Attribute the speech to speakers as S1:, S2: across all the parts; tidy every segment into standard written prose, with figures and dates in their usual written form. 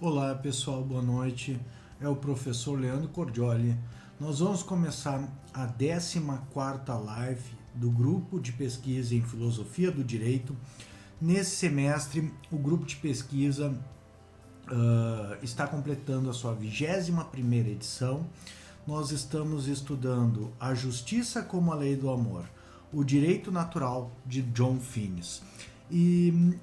S1: Olá pessoal, boa noite. É o professor Leandro Cordioli. Nós vamos começar a 14ª live do grupo de pesquisa em filosofia do direito. Nesse semestre, o grupo de pesquisa está completando a sua 21ª edição. Nós estamos estudando A Justiça como a Lei do Amor, o Direito Natural de John Finnes. E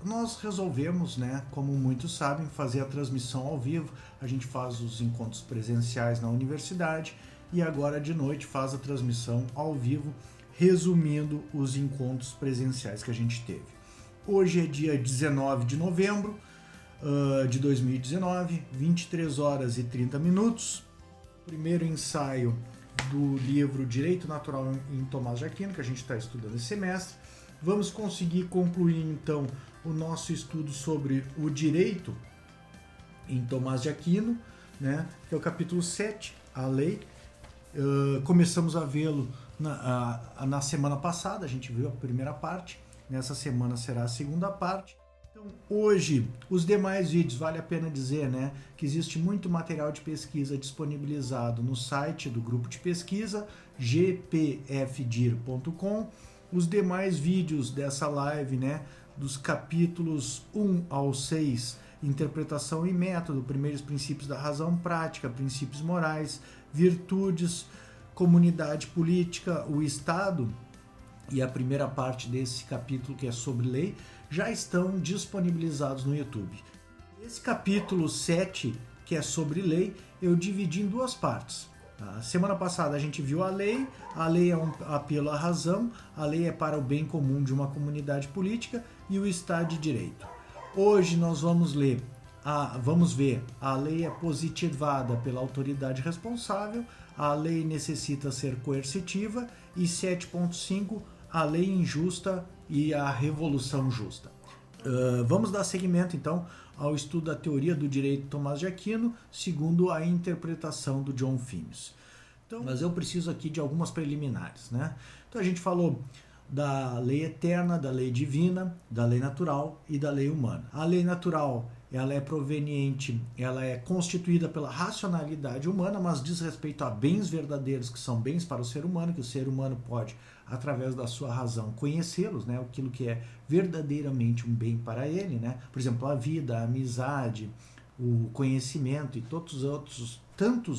S1: nós resolvemos, como muitos sabem, fazer a transmissão ao vivo. A gente faz os encontros presenciais na universidade e agora de noite faz a transmissão ao vivo, resumindo os encontros presenciais que a gente teve. Hoje é dia 19 de novembro de 2019, 23 horas e 30 minutos. Primeiro ensaio do livro Direito Natural em Tomás de Aquino, que a gente está estudando esse semestre. Vamos conseguir concluir, então, o nosso estudo sobre o direito em Tomás de Aquino, que é o capítulo 7, a lei. Começamos a vê-lo na semana passada, a gente viu a primeira parte, nessa semana será a segunda parte. Então, hoje, os demais vídeos, vale a pena dizer, que existe muito material de pesquisa disponibilizado no site do grupo de pesquisa, gpfdir.com. Os demais vídeos dessa live, dos capítulos 1 ao 6, interpretação e método, primeiros princípios da razão prática, princípios morais, virtudes, comunidade política, o Estado, e a primeira parte desse capítulo, que é sobre lei, já estão disponibilizados no YouTube. Esse capítulo 7, que é sobre lei, eu dividi em duas partes. A semana passada a gente viu a lei é um apelo à razão, a lei é para o bem comum de uma comunidade política e o Estado de Direito. Hoje nós vamos ver, a lei é positivada pela autoridade responsável, a lei necessita ser coercitiva e 7.5, a lei injusta e a revolução justa. Vamos dar seguimento então ao estudo da teoria do direito de Tomás de Aquino, segundo a interpretação do John Finnes. Então, mas eu preciso aqui de algumas preliminares. Então a gente falou da lei eterna, da lei divina, da lei natural e da lei humana. A lei natural, ela é proveniente, ela é constituída pela racionalidade humana, mas diz respeito a bens verdadeiros que são bens para o ser humano, que o ser humano pode, através da sua razão, conhecê-los, aquilo que é verdadeiramente um bem para ele, por exemplo, a vida, a amizade, o conhecimento e tantos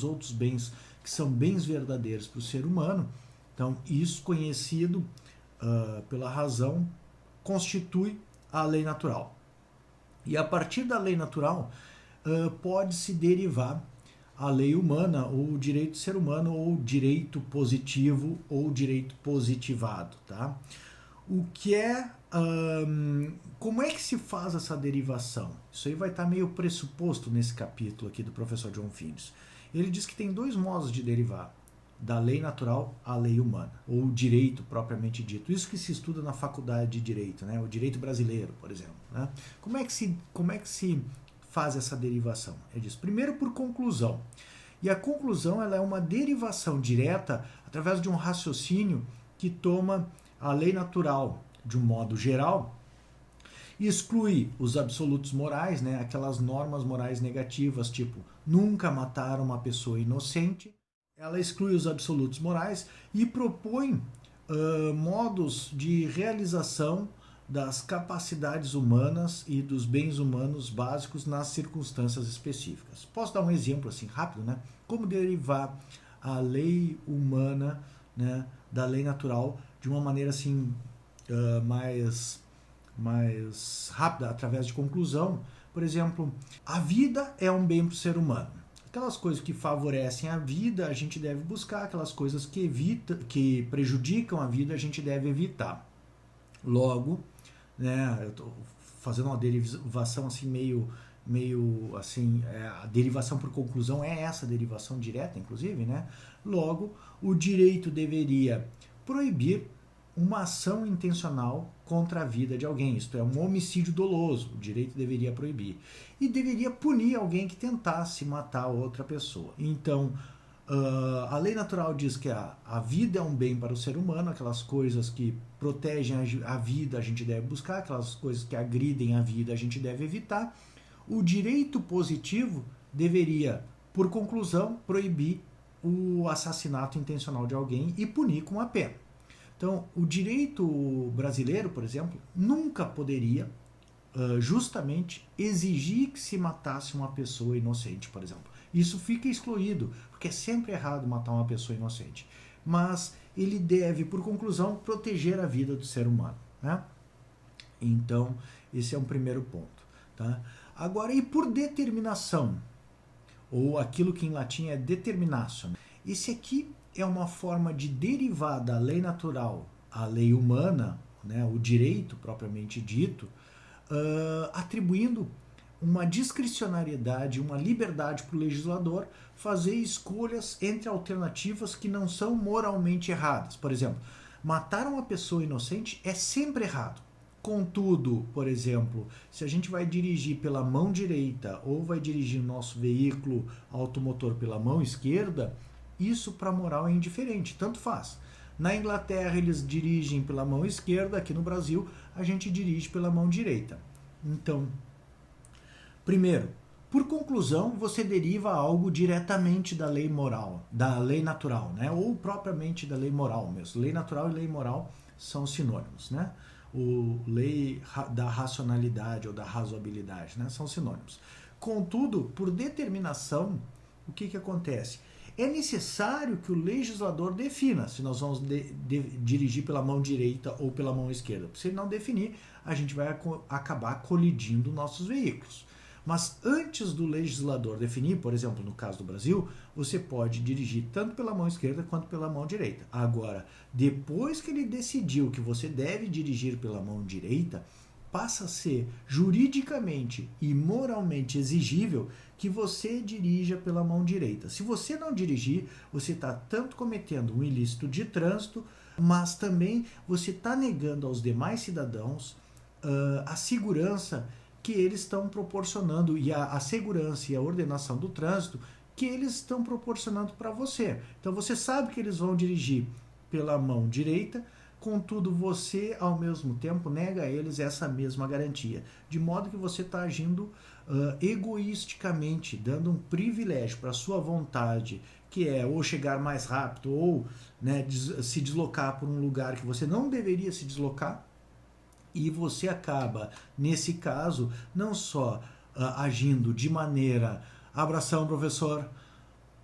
S1: outros bens que são bens verdadeiros para o ser humano. Então, isso conhecido pela razão constitui a lei natural. E a partir da lei natural pode-se derivar a lei humana, ou o direito do ser humano, ou direito positivo, ou direito positivado. Tá? Como é que se faz essa derivação? Isso aí vai estar meio pressuposto nesse capítulo aqui do professor John Finnes. Ele diz que tem dois modos de derivar, da lei natural à lei humana, ou direito propriamente dito. Isso que se estuda na faculdade de direito, o direito brasileiro, por exemplo. Como é que se faz essa derivação? Ele diz, primeiro por conclusão. E a conclusão ela é uma derivação direta através de um raciocínio que toma a lei natural de um modo geral e exclui os absolutos morais, aquelas normas morais negativas, tipo nunca matar uma pessoa inocente. Ela exclui os absolutos morais e propõe modos de realização das capacidades humanas e dos bens humanos básicos nas circunstâncias específicas. Posso dar um exemplo assim rápido, Como derivar a lei humana, da lei natural de uma maneira assim mais rápida, através de conclusão. Por exemplo, a vida é um bem para o ser humano. Aquelas coisas que favorecem a vida a gente deve buscar, aquelas coisas que prejudicam a vida a gente deve evitar. Logo, eu estou fazendo uma derivação assim meio assim, a derivação por conclusão é essa derivação direta, inclusive, Logo, o direito deveria proibir uma ação intencional contra a vida de alguém, isto é, um homicídio doloso, o direito deveria proibir. E deveria punir alguém que tentasse matar outra pessoa. Então, a lei natural diz que a vida é um bem para o ser humano, aquelas coisas que protegem a vida a gente deve buscar, aquelas coisas que agridem a vida a gente deve evitar. O direito positivo deveria, por conclusão, proibir o assassinato intencional de alguém e punir com a pena. Então, o direito brasileiro, por exemplo, nunca poderia justamente exigir que se matasse uma pessoa inocente, por exemplo. Isso fica excluído, porque é sempre errado matar uma pessoa inocente. Mas ele deve, por conclusão, proteger a vida do ser humano, né? Então, esse é um primeiro ponto, tá? Agora, e por determinação, ou aquilo que em latim é determinatio, esse aqui é uma forma de derivar da lei natural à lei humana, né, o direito propriamente dito, atribuindo uma discricionariedade, uma liberdade para o legislador fazer escolhas entre alternativas que não são moralmente erradas. Por exemplo, matar uma pessoa inocente é sempre errado. Contudo, por exemplo, se a gente vai dirigir pela mão direita ou vai dirigir nosso veículo automotor pela mão esquerda, isso para a moral é indiferente, tanto faz. Na Inglaterra eles dirigem pela mão esquerda, aqui no Brasil a gente dirige pela mão direita. Então, primeiro, por conclusão, você deriva algo diretamente da lei moral, da lei natural, né? Ou propriamente da lei moral mesmo. Lei natural e lei moral são sinônimos, né? O lei da racionalidade ou da razoabilidade, né? São sinônimos. Contudo, por determinação, o que acontece? É necessário que o legislador defina se nós vamos dirigir pela mão direita ou pela mão esquerda. Se ele não definir, a gente vai acabar colidindo nossos veículos. Mas antes do legislador definir, por exemplo, no caso do Brasil, você pode dirigir tanto pela mão esquerda quanto pela mão direita. Agora, depois que ele decidiu que você deve dirigir pela mão direita, passa a ser juridicamente e moralmente exigível que você dirija pela mão direita. Se você não dirigir, você está tanto cometendo um ilícito de trânsito, mas também você está negando aos demais cidadãos a segurança que eles estão proporcionando e a segurança e a ordenação do trânsito que eles estão proporcionando para você. Então você sabe que eles vão dirigir pela mão direita, contudo você ao mesmo tempo nega a eles essa mesma garantia, de modo que você está agindo egoisticamente, dando um privilégio para a sua vontade, que é ou chegar mais rápido ou, né, se deslocar por um lugar que você não deveria se deslocar. E você acaba, nesse caso, não só agindo de maneira... Abração, professor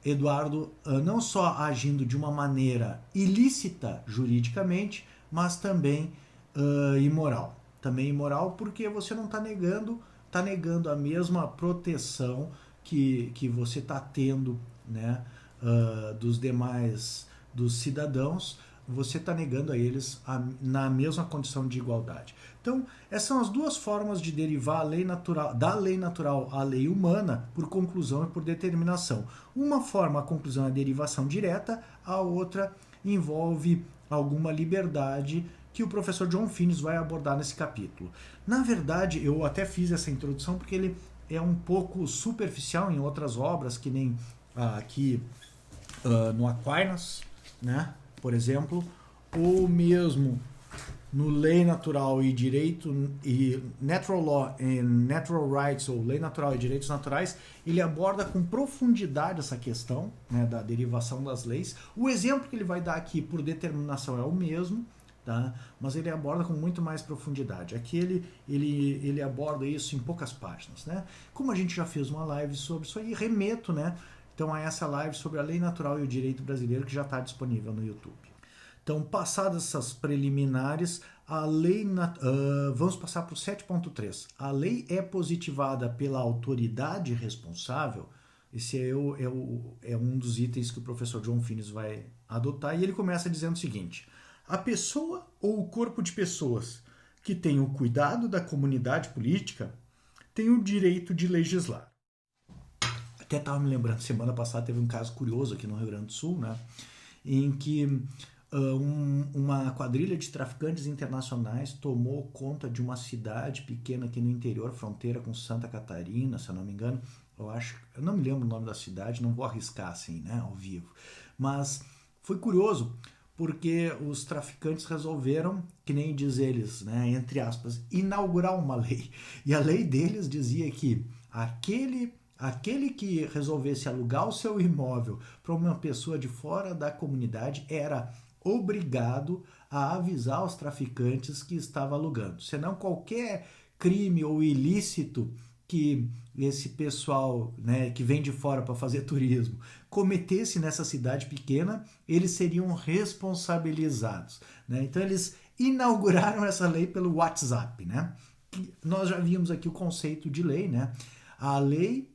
S1: Eduardo. Não só agindo de uma maneira ilícita juridicamente, mas também imoral. Também imoral porque você não está negando a mesma proteção que você está tendo, né, dos cidadãos. Você está negando a eles na mesma condição de igualdade. Então, essas são as duas formas de derivar da lei natural à lei humana por conclusão e por determinação. Uma forma, a conclusão é a derivação direta, a outra envolve alguma liberdade que o professor John Finnis vai abordar nesse capítulo. Na verdade, eu até fiz essa introdução porque ele é um pouco superficial em outras obras, que nem aqui no Aquinas, né? Por exemplo, ou mesmo no Lei Natural e Direito e Natural Law and Natural Rights, ou Lei Natural e Direitos Naturais, ele aborda com profundidade essa questão, né, da derivação das leis. O exemplo que ele vai dar aqui por determinação é o mesmo, tá? Mas ele aborda com muito mais profundidade. Aqui ele aborda isso em poucas páginas, né? Como a gente já fez uma live sobre isso aí, remeto, né? Então, a essa live sobre a lei natural e o direito brasileiro que já está disponível no YouTube. Então, passadas essas preliminares, vamos passar para o 7.3. A lei é positivada pela autoridade responsável. Esse é um dos itens que o professor John Finnis vai adotar. E ele começa dizendo o seguinte: a pessoa ou o corpo de pessoas que tem o cuidado da comunidade política tem o direito de legislar. Até estava me lembrando, semana passada teve um caso curioso aqui no Rio Grande do Sul, né, em que uma quadrilha de traficantes internacionais tomou conta de uma cidade pequena aqui no interior, fronteira com Santa Catarina, se eu não me engano. Eu não me lembro o nome da cidade, não vou arriscar assim, né, ao vivo. Mas foi curioso, porque os traficantes resolveram, que nem diz eles, né, entre aspas, inaugurar uma lei. E a lei deles dizia que Aquele que resolvesse alugar o seu imóvel para uma pessoa de fora da comunidade era obrigado a avisar os traficantes que estava alugando. Senão qualquer crime ou ilícito que esse pessoal, né, que vem de fora para fazer turismo cometesse nessa cidade pequena, eles seriam responsabilizados, né? Então eles inauguraram essa lei pelo WhatsApp, né? Nós já vimos aqui o conceito de lei, né? A lei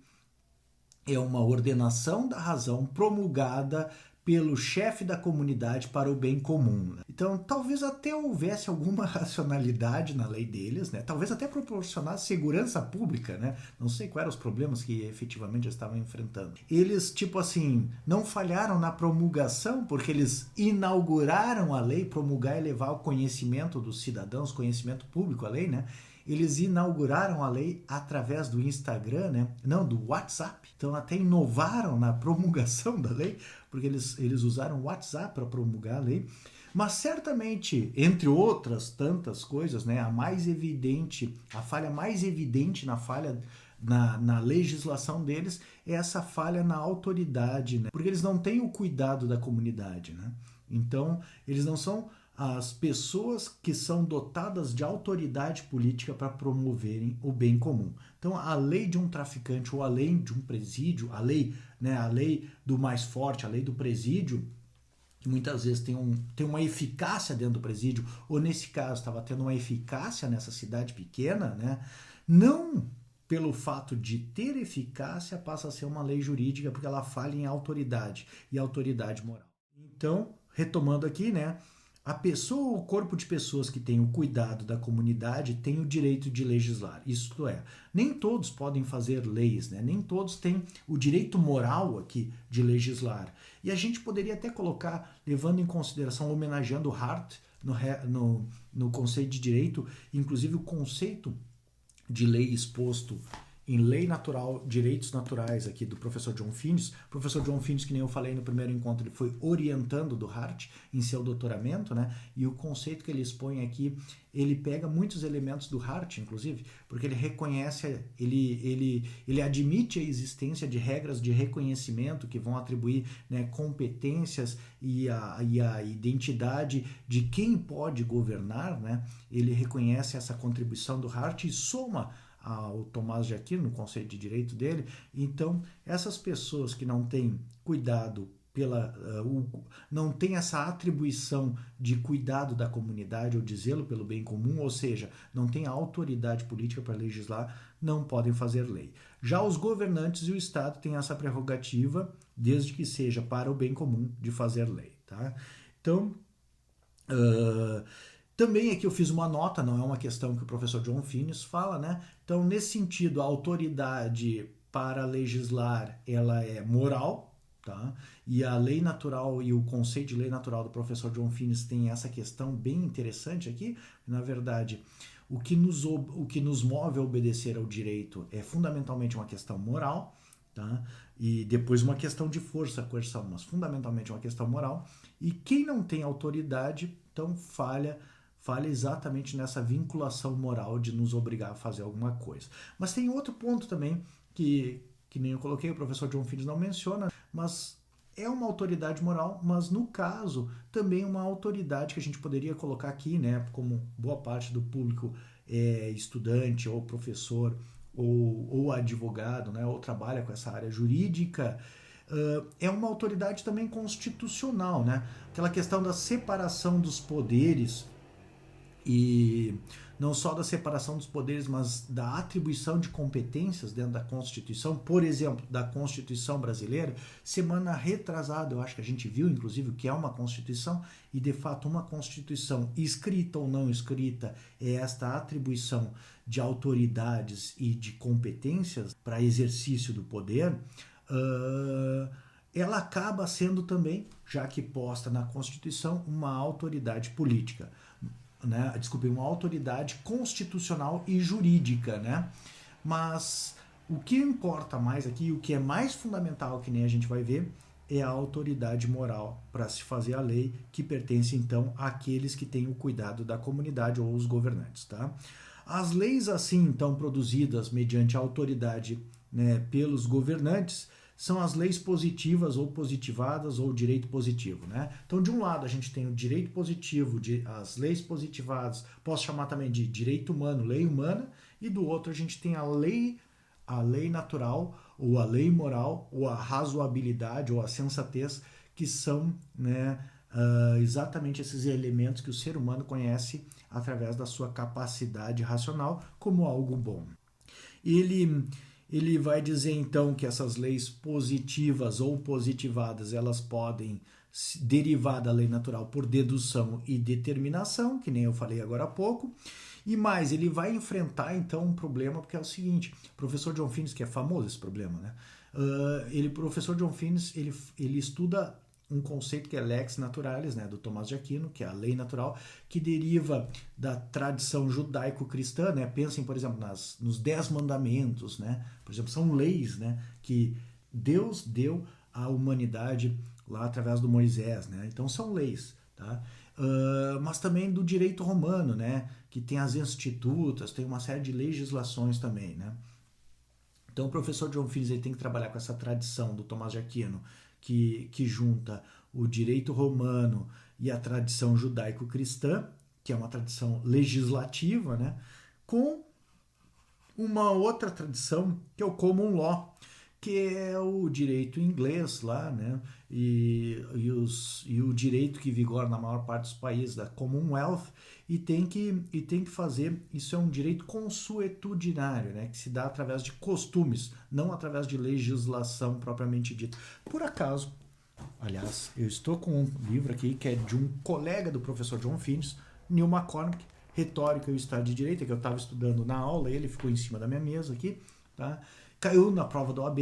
S1: é uma ordenação da razão promulgada pelo chefe da comunidade para o bem comum. Né? Então, talvez até houvesse alguma racionalidade na lei deles, né? Talvez até proporcionar segurança pública, né? Não sei quais eram os problemas que efetivamente eles estavam enfrentando. Eles, tipo assim, não falharam na promulgação, porque eles inauguraram a lei, promulgar e levar ao conhecimento dos cidadãos, conhecimento público a lei, né? Eles inauguraram a lei através do Instagram, né? Não, do WhatsApp. Então até inovaram na promulgação da lei, porque eles usaram o WhatsApp para promulgar a lei. Mas certamente, entre outras tantas coisas, né, a falha mais evidente na legislação deles é essa falha na autoridade, né? Porque eles não têm o cuidado da comunidade, né? Então, eles não são as pessoas que são dotadas de autoridade política para promoverem o bem comum. Então, a lei de um traficante ou a lei de um presídio, a lei do mais forte, a lei do presídio, que muitas vezes tem uma eficácia dentro do presídio, ou nesse caso estava tendo uma eficácia nessa cidade pequena, né? Não pelo fato de ter eficácia passa a ser uma lei jurídica, porque ela falha em autoridade e autoridade moral. Então, retomando aqui, né? A pessoa, o corpo de pessoas que tem o cuidado da comunidade tem o direito de legislar. Isto é, nem todos podem fazer leis, né? Nem todos têm o direito moral aqui de legislar. E a gente poderia até colocar, levando em consideração, homenageando Hart no conceito de direito, inclusive o conceito de lei exposto em Lei Natural, Direitos Naturais aqui do professor John Finnis. O professor John Finnis, que nem eu falei no primeiro encontro, ele foi orientando do Hart em seu doutoramento, né? E o conceito que ele expõe aqui, ele pega muitos elementos do Hart, inclusive, porque ele reconhece, ele admite a existência de regras de reconhecimento que vão atribuir, né, competências e a identidade de quem pode governar, né? Ele reconhece essa contribuição do Hart e soma ao Tomás de Aquino, no conceito de direito dele. Então, essas pessoas que não têm cuidado não tem essa atribuição de cuidado da comunidade ou de zelo pelo bem comum, ou seja, não tem a autoridade política para legislar, não podem fazer lei. Já os governantes e o Estado têm essa prerrogativa, desde que seja para o bem comum, de fazer lei. Tá? Então, também aqui eu fiz uma nota, não é uma questão que o professor John Finnis fala, né? Então, nesse sentido, a autoridade para legislar, ela é moral, tá? E a lei natural e o conceito de lei natural do professor John Finnis tem essa questão bem interessante aqui. Na verdade, o que nos move a obedecer ao direito é fundamentalmente uma questão moral, tá? E depois uma questão de força, coerção, mas fundamentalmente uma questão moral. E quem não tem autoridade, então falha exatamente nessa vinculação moral de nos obrigar a fazer alguma coisa. Mas tem outro ponto também que nem eu coloquei, o professor John Finnis não menciona, mas é uma autoridade moral, mas no caso também uma autoridade que a gente poderia colocar aqui, né, como boa parte do público é estudante ou professor ou advogado, né, ou trabalha com essa área jurídica, é uma autoridade também constitucional, né? Aquela questão da separação dos poderes, e não só da separação dos poderes, mas da atribuição de competências dentro da Constituição, por exemplo, da Constituição brasileira. Semana retrasada, eu acho que a gente viu, inclusive, o que é uma Constituição, e de fato uma Constituição, escrita ou não escrita, é esta atribuição de autoridades e de competências para exercício do poder. Ela acaba sendo também, já que posta na Constituição, uma autoridade política. Né? Desculpe, uma autoridade constitucional e jurídica, né? Mas o que importa mais aqui, o que é mais fundamental, que nem a gente vai ver, é a autoridade moral para se fazer a lei, que pertence então àqueles que têm o cuidado da comunidade ou os governantes, tá? As leis assim, então, produzidas mediante a autoridade, né, pelos governantes, são as leis positivas ou positivadas ou direito positivo, né? Então, de um lado, a gente tem o direito positivo, as leis positivadas, posso chamar também de direito humano, lei humana, e do outro a gente tem a lei natural, ou a lei moral, ou a razoabilidade, ou a sensatez, que são, né, exatamente esses elementos que o ser humano conhece através da sua capacidade racional como algo bom. Ele, ele vai dizer então que essas leis positivas ou positivadas elas podem derivar da lei natural por dedução e determinação, que nem eu falei agora há pouco. E mais, ele vai enfrentar então um problema, porque é o seguinte, o professor John Finnes, que é famoso esse problema, né? O professor John Finnes, ele estuda um conceito que é lex naturalis, né, do Tomás de Aquino, que é a lei natural, que deriva da tradição judaico-cristã, né? Pensem, por exemplo, nos 10 mandamentos, né? Por exemplo, são leis, né, que Deus deu à humanidade lá através do Moisés, né? Então são leis, tá? Mas também do direito romano, né? Que tem as institutas, tem uma série de legislações também, né? Então o professor John Finnes ele tem que trabalhar com essa tradição do Tomás de Aquino, que junta o direito romano e a tradição judaico-cristã, que é uma tradição legislativa, né? Com uma outra tradição que é o common law, que é o direito inglês lá, né? E o direito que vigora na maior parte dos países da Commonwealth e tem que fazer, isso é um direito consuetudinário, né? Que se dá através de costumes, não através de legislação propriamente dita. Por acaso, aliás, eu estou com um livro aqui que é de um colega do professor John Finnes, Neil McCormick, Retórica e o Estado de Direito, que eu estava estudando na aula, ele ficou em cima da minha mesa aqui, tá? Caiu na prova da OAB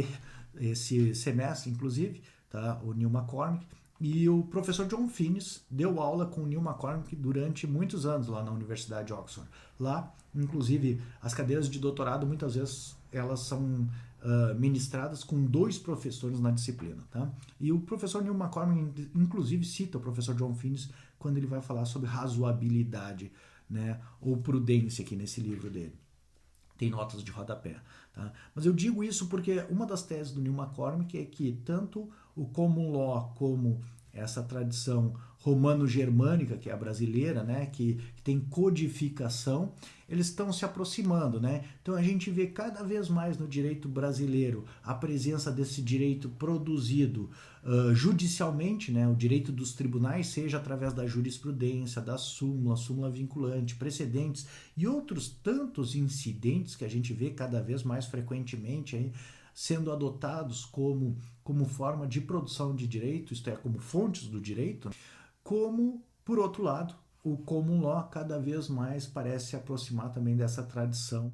S1: esse semestre, inclusive, tá? O Neil McCormick. E o professor John Finnes deu aula com o Neil McCormick durante muitos anos lá na Universidade de Oxford. Lá, inclusive, as cadeiras de doutorado, muitas vezes, elas são ministradas com 2 professores na disciplina. Tá? E o professor Neil McCormick, inclusive, cita o professor John Finnes quando ele vai falar sobre razoabilidade, né? Ou prudência aqui nesse livro dele. Tem notas de rodapé. Tá? Mas eu digo isso porque uma das teses do Neil McCormick é que tanto o common law como essa tradição romano-germânica, que é a brasileira, né, que tem codificação, eles estão se aproximando, né? Então a gente vê cada vez mais no direito brasileiro a presença desse direito produzido judicialmente, né, o direito dos tribunais, seja através da jurisprudência, da súmula vinculante, precedentes e outros tantos incidentes que a gente vê cada vez mais frequentemente aí, sendo adotados como forma de produção de direito, isto é, como fontes do direito, como, por outro lado, o common law cada vez mais parece se aproximar também dessa tradição.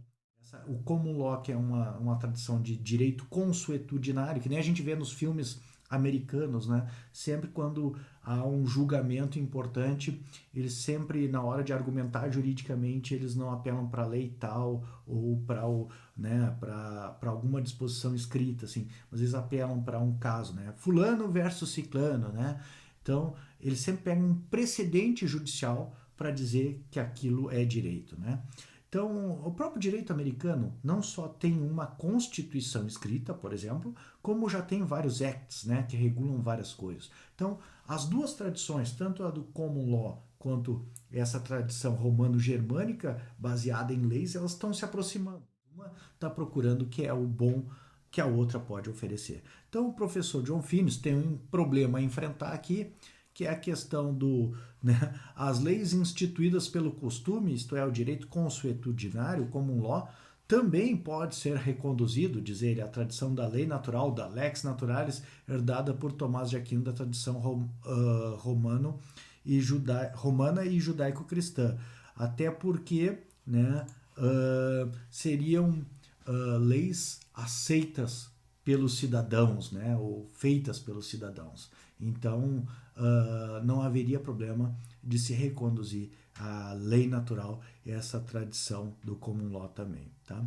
S1: O common law, que é uma tradição de direito consuetudinário, que nem a gente vê nos filmes americanos, né? Sempre quando há um julgamento importante, eles sempre, na hora de argumentar juridicamente, eles não apelam para a lei tal ou para né, para alguma disposição escrita, assim, mas eles apelam para um caso, né? Fulano versus ciclano, né? Então, eles sempre pegam um precedente judicial para dizer que aquilo é direito, né? Então, o próprio direito americano não só tem uma constituição escrita, por exemplo, como já tem vários acts, né, que regulam várias coisas. Então, as duas tradições, tanto a do common law quanto essa tradição romano-germânica baseada em leis, elas estão se aproximando. Uma está procurando o que é o bom que a outra pode oferecer. Então, o professor John Finnes tem um problema a enfrentar aqui, que é a questão né, as leis instituídas pelo costume, isto é, o direito consuetudinário, common law, também pode ser reconduzido, diz ele, à tradição da lei natural, da lex naturalis, herdada por Tomás de Aquino da tradição romana e judaico-cristã. Até porque, né, seriam leis aceitas pelos cidadãos, né, ou feitas pelos cidadãos. Então, não haveria problema de se reconduzir a lei natural e essa tradição do common law também. Tá?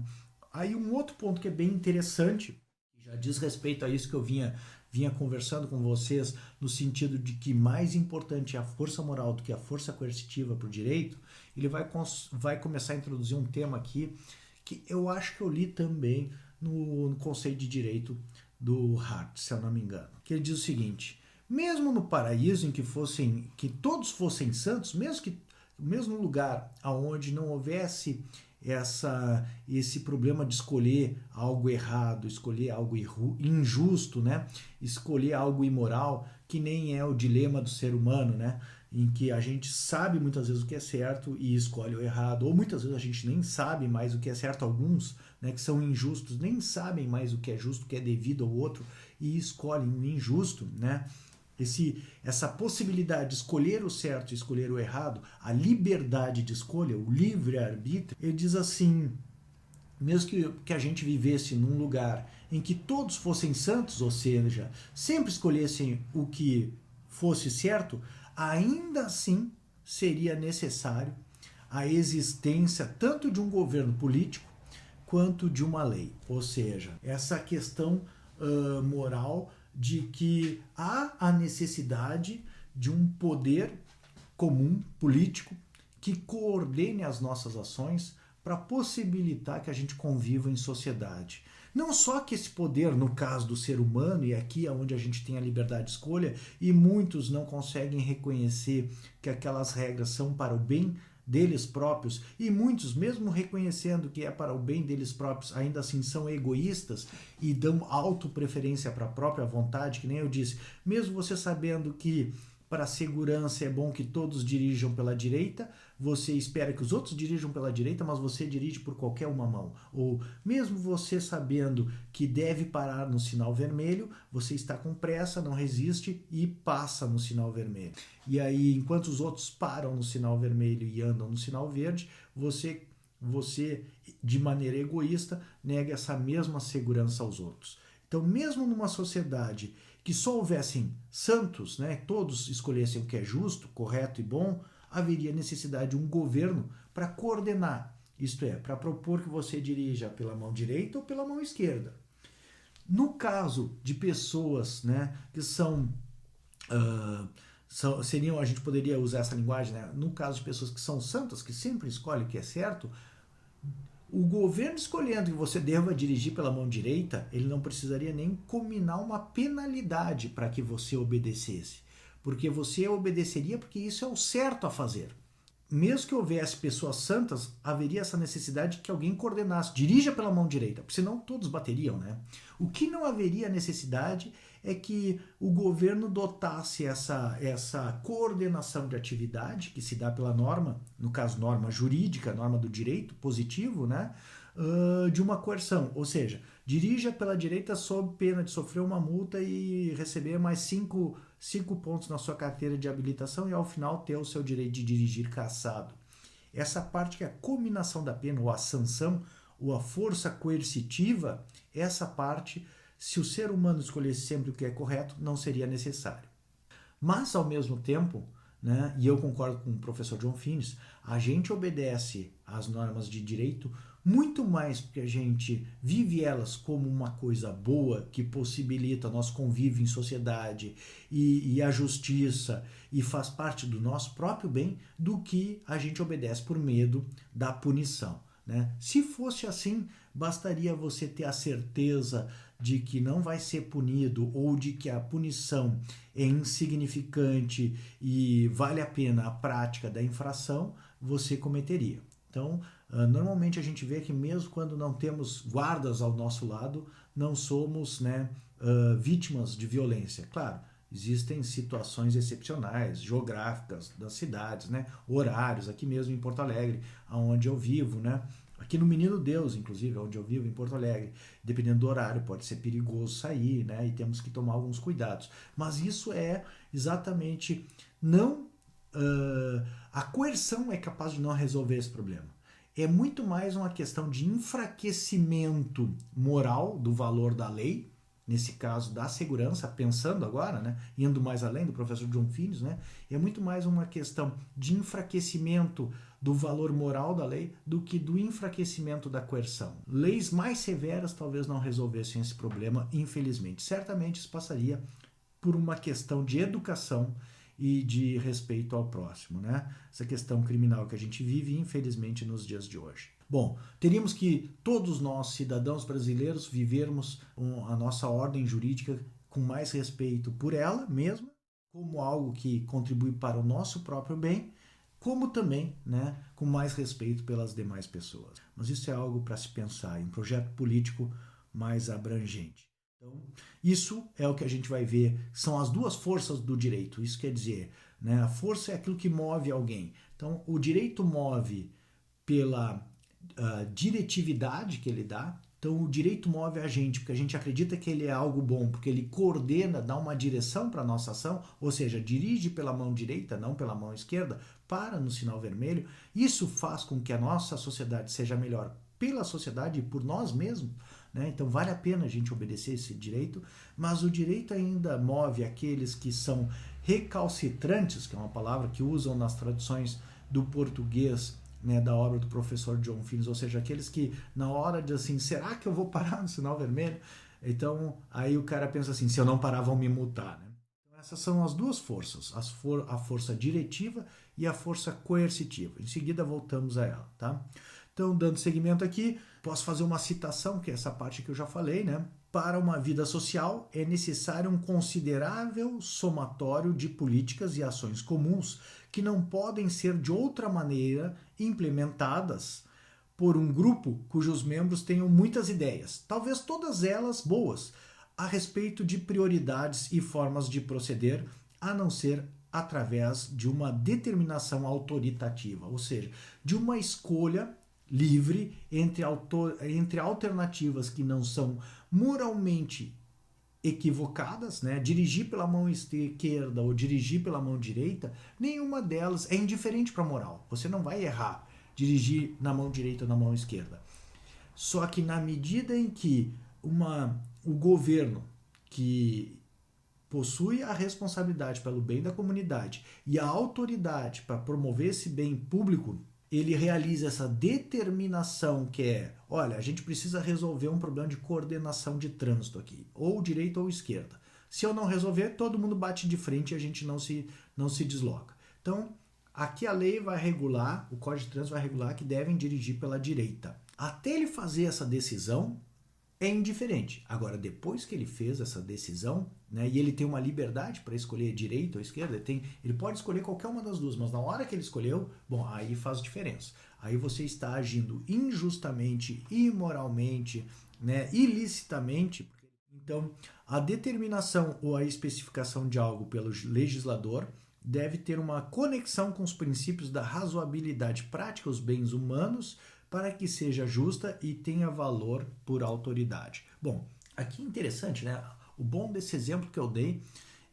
S1: Aí um outro ponto que é bem interessante, já diz respeito a isso que eu vinha vinha conversando com vocês no sentido de que mais importante é a força moral do que a força coercitiva para o direito, ele vai começar a introduzir um tema aqui que eu acho que eu li também no Conceito de Direito do Hart, se eu não me engano, que ele diz o seguinte: mesmo no paraíso em que todos fossem santos, mesmo no lugar onde não houvesse esse problema de escolher algo errado, escolher algo injusto, né? Escolher algo imoral, que nem é o dilema do ser humano, né? Em que a gente sabe muitas vezes o que é certo e escolhe o errado, ou muitas vezes a gente nem sabe mais o que é certo. Alguns, né, que são injustos, nem sabem mais o que é justo, o que é devido ao outro, e escolhem o injusto, né? Essa possibilidade de escolher o certo e escolher o errado, a liberdade de escolha, o livre-arbítrio, ele diz assim: mesmo que a gente vivesse num lugar em que todos fossem santos, ou seja, sempre escolhessem o que fosse certo, ainda assim seria necessário a existência tanto de um governo político quanto de uma lei. Ou seja, essa questão moral de que há a necessidade de um poder comum político que coordene as nossas ações para possibilitar que a gente conviva em sociedade. Não só que esse poder, no caso do ser humano, e aqui é onde a gente tem a liberdade de escolha, e muitos não conseguem reconhecer que aquelas regras são para o bem deles próprios, e muitos, mesmo reconhecendo que é para o bem deles próprios, ainda assim são egoístas e dão autopreferência para a própria vontade, que nem eu disse, mesmo você sabendo que para a segurança é bom que todos dirijam pela direita, você espera que os outros dirijam pela direita, mas você dirige por qualquer uma mão. Ou mesmo você sabendo que deve parar no sinal vermelho, você está com pressa, não resiste e passa no sinal vermelho. E aí, enquanto os outros param no sinal vermelho e andam no sinal verde, você de maneira egoísta, nega essa mesma segurança aos outros. Então, mesmo numa sociedade que só houvessem santos, né, todos escolhessem o que é justo, correto e bom, haveria necessidade de um governo para coordenar, isto é, para propor que você dirija pela mão direita ou pela mão esquerda. No caso de pessoas, né, que seriam, a gente poderia usar essa linguagem, né, no caso de pessoas que são santas, que sempre escolhem o que é certo, o governo escolhendo que você deva dirigir pela mão direita, ele não precisaria nem combinar uma penalidade para que você obedecesse. Porque você obedeceria porque isso é o certo a fazer. Mesmo que houvesse pessoas santas, haveria essa necessidade de que alguém coordenasse. Dirija pela mão direita, porque senão todos bateriam, né? O que não haveria necessidade é que o governo dotasse essa coordenação de atividade, que se dá pela norma, no caso norma jurídica, norma do direito positivo, né? De uma coerção. Ou seja, dirija pela direita sob pena de sofrer uma multa e receber mais 5 pontos na sua carteira de habilitação e ao final ter o seu direito de dirigir cassado. Essa parte que é a cominação da pena, ou a sanção, ou a força coercitiva, essa parte, se o ser humano escolhesse sempre o que é correto, não seria necessário. Mas, ao mesmo tempo, né, e eu concordo com o professor John Finnes, a gente obedece às normas de direito muito mais porque a gente vive elas como uma coisa boa que possibilita nosso convívio em sociedade e a justiça e faz parte do nosso próprio bem, do que a gente obedece por medo da punição, né? Se fosse assim, bastaria você ter a certeza de que não vai ser punido ou de que a punição é insignificante e vale a pena a prática da infração, você cometeria. Então, normalmente a gente vê que mesmo quando não temos guardas ao nosso lado, não somos, né, vítimas de violência. Claro, existem situações excepcionais, geográficas das cidades, né, horários, aqui mesmo em Porto Alegre, onde eu vivo, né, aqui no Menino Deus, inclusive, onde eu vivo em Porto Alegre, dependendo do horário, pode ser perigoso sair, né, e temos que tomar alguns cuidados. Mas isso é exatamente não... a coerção é capaz de não resolver esse problema. É muito mais uma questão de enfraquecimento moral do valor da lei, nesse caso da segurança, pensando agora, né, indo mais além do professor John Finnes, né, é muito mais uma questão de enfraquecimento do valor moral da lei do que do enfraquecimento da coerção. Leis mais severas talvez não resolvessem esse problema, infelizmente. Certamente isso passaria por uma questão de educação e de respeito ao próximo, né? Essa questão criminal que a gente vive, infelizmente, nos dias de hoje. Bom, teríamos que todos nós, cidadãos brasileiros, vivermos a nossa ordem jurídica com mais respeito por ela mesma, como algo que contribui para o nosso próprio bem, como também, né, com mais respeito pelas demais pessoas. Mas isso é algo para se pensar em um projeto político mais abrangente. Então, isso é o que a gente vai ver, são as duas forças do direito. Isso quer dizer, né, a força é aquilo que move alguém. Então, o direito move pela diretividade que ele dá. Então, o direito move a gente, porque a gente acredita que ele é algo bom, porque ele coordena, dá uma direção para a nossa ação, ou seja, dirige pela mão direita, não pela mão esquerda, para no sinal vermelho. Isso faz com que a nossa sociedade seja melhor pela sociedade e por nós mesmos, né? Então, vale a pena a gente obedecer esse direito, mas o direito ainda move aqueles que são recalcitrantes, que é uma palavra que usam nas traduções do português, né, da obra do professor John Phillips, ou seja, aqueles que na hora de assim, será que eu vou parar no sinal vermelho? Então, aí o cara pensa assim, se eu não parar vão me multar, né? Então, essas são as duas forças, a força diretiva e a força coercitiva. Em seguida voltamos a ela, tá? Então, dando seguimento aqui, posso fazer uma citação, que é essa parte que eu já falei, né? Para uma vida social é necessário um considerável somatório de políticas e ações comuns que não podem ser de outra maneira implementadas por um grupo cujos membros tenham muitas ideias, talvez todas elas boas, a respeito de prioridades e formas de proceder, a não ser através de uma determinação autoritativa, ou seja, de uma escolha livre entre alternativas que não são moralmente equivocadas, né? Dirigir pela mão esquerda ou dirigir pela mão direita, nenhuma delas é indiferente para a moral. Você não vai errar dirigir na mão direita ou na mão esquerda. Só que na medida em que o governo que possui a responsabilidade pelo bem da comunidade e a autoridade para promover esse bem público, ele realiza essa determinação que é, olha, a gente precisa resolver um problema de coordenação de trânsito aqui, ou direita ou esquerda. Se eu não resolver, todo mundo bate de frente e a gente não se desloca. Então, aqui a lei vai regular, o Código de Trânsito vai regular que devem dirigir pela direita. Até ele fazer essa decisão, é indiferente. Agora, depois que ele fez essa decisão, né, e ele tem uma liberdade para escolher direita ou esquerda, ele pode escolher qualquer uma das duas, mas na hora que ele escolheu, bom, aí faz diferença. Aí você está agindo injustamente, imoralmente, né, ilicitamente. Então, a determinação ou a especificação de algo pelo legislador deve ter uma conexão com os princípios da razoabilidade prática, os bens humanos, para que seja justa e tenha valor por autoridade. Bom, aqui é interessante, né? O bom desse exemplo que eu dei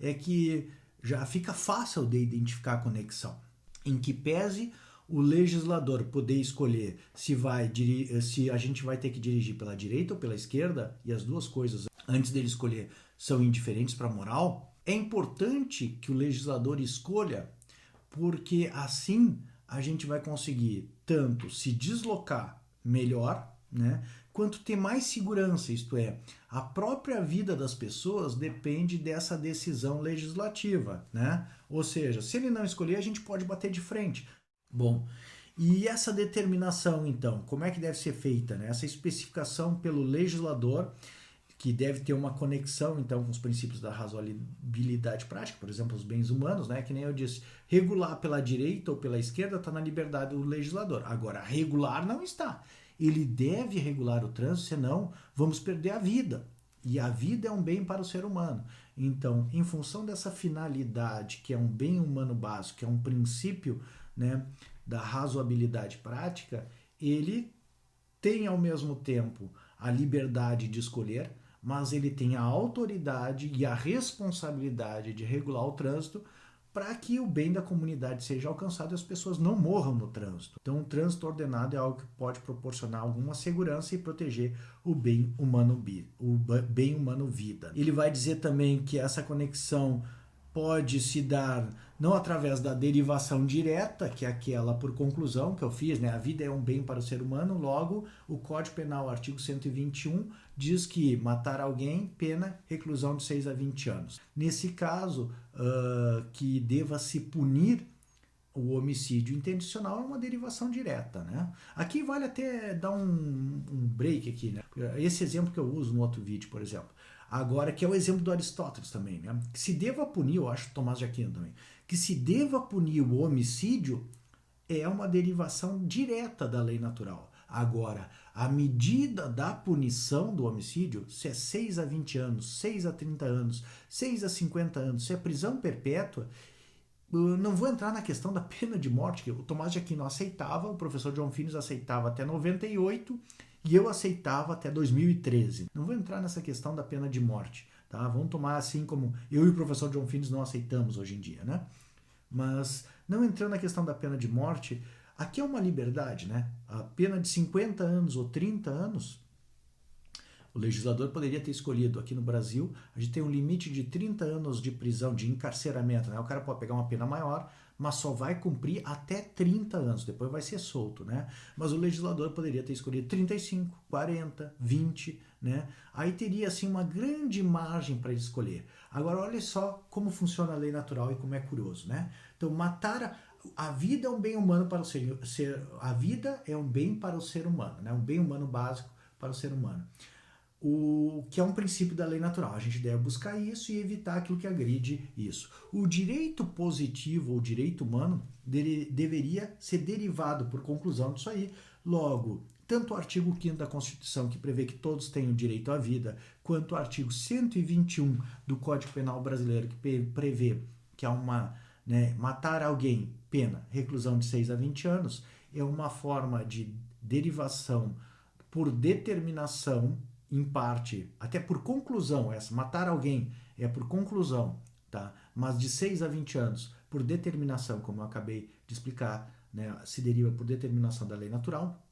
S1: é que já fica fácil de identificar a conexão. Em que pese o legislador poder escolher se a gente vai ter que dirigir pela direita ou pela esquerda, e as duas coisas, antes dele escolher, são indiferentes para a moral, é importante que o legislador escolha, porque assim a gente vai conseguir tanto se deslocar melhor, né, quanto ter mais segurança, isto é, a própria vida das pessoas depende dessa decisão legislativa, né? Ou seja, se ele não escolher, a gente pode bater de frente. Bom, e essa determinação, então, como é que deve ser feita, né? Essa especificação pelo legislador, que deve ter uma conexão, então, com os princípios da razoabilidade prática, por exemplo, os bens humanos, né? Que nem eu disse, regular pela direita ou pela esquerda está na liberdade do legislador. Agora, regular não está. Ele deve regular o trânsito, senão vamos perder a vida. E a vida é um bem para o ser humano. Então, em função dessa finalidade, que é um bem humano básico, que é um princípio, né, da razoabilidade prática, ele tem ao mesmo tempo a liberdade de escolher, mas ele tem a autoridade e a responsabilidade de regular o trânsito para que o bem da comunidade seja alcançado e as pessoas não morram no trânsito. Então, o trânsito ordenado é algo que pode proporcionar alguma segurança e proteger o bem humano vida. Ele vai dizer também que essa conexão pode se dar não através da derivação direta, que é aquela por conclusão que eu fiz, né? A vida é um bem para o ser humano, logo o Código Penal, artigo 121, diz que matar alguém, pena, reclusão de 6 a 20 anos. Nesse caso, que deva se punir o homicídio intencional é uma derivação direta, né? Aqui vale até dar um break aqui, né? Esse exemplo que eu uso no outro vídeo, por exemplo. Agora, que é o exemplo do Aristóteles também, né? Que se deva punir, eu acho Tomás de Aquino também, que se deva punir o homicídio é uma derivação direta da lei natural. Agora, a medida da punição do homicídio, se é 6 a 20 anos, 6 a 30 anos, 6 a 50 anos, se é prisão perpétua, eu não vou entrar na questão da pena de morte, que o Tomás de Aquino aceitava, o professor John Finnis aceitava até 98 e eu aceitava até 2013. Não vou entrar nessa questão da pena de morte, tá? Vamos tomar assim como eu e o professor John Finnis não aceitamos hoje em dia, né? Mas não entrando na questão da pena de morte, aqui é uma liberdade, né? A pena de 50 anos ou 30 anos, o legislador poderia ter escolhido. Aqui no Brasil, a gente tem um limite de 30 anos de prisão, de encarceramento, né? O cara pode pegar uma pena maior, mas só vai cumprir até 30 anos, depois vai ser solto, né? Mas o legislador poderia ter escolhido 35, 40, 20, né? Aí teria, assim, uma grande margem para escolher. Agora, olha só como funciona a lei natural e como é curioso, né? Então, matar a vida é um bem humano para o ser a vida é um bem para o ser humano, né? Um bem humano básico para o ser humano. O que é um princípio da lei natural. A gente deve buscar isso e evitar aquilo que agride isso. O direito positivo ou direito humano deveria ser derivado por conclusão disso aí. Logo, tanto o artigo 5º da Constituição, que prevê que todos têm o direito à vida, quanto o artigo 121 do Código Penal brasileiro, que prevê que há uma, né, matar alguém, pena, reclusão de 6 a 20 anos, é uma forma de derivação por determinação, em parte, até por conclusão, essa, matar alguém é por conclusão, tá? Mas de 6 a 20 anos, por determinação, como eu acabei de explicar, né, se deriva por determinação da lei natural,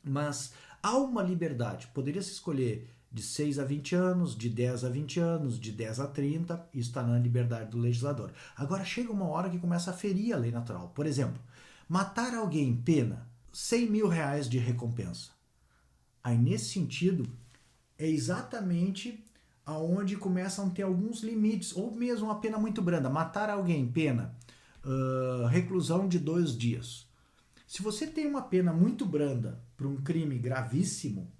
S1: mas há uma liberdade, poderia se escolher de 6 a 20 anos, de 10 a 20 anos, de 10 a 30, isso está na liberdade do legislador. Agora chega uma hora que começa a ferir a lei natural. Por exemplo, matar alguém, pena, 100 mil reais de recompensa. Aí nesse sentido, é exatamente aonde começam a ter alguns limites, ou mesmo uma pena muito branda. Matar alguém, pena, reclusão de 2 dias. Se você tem uma pena muito branda para um crime gravíssimo,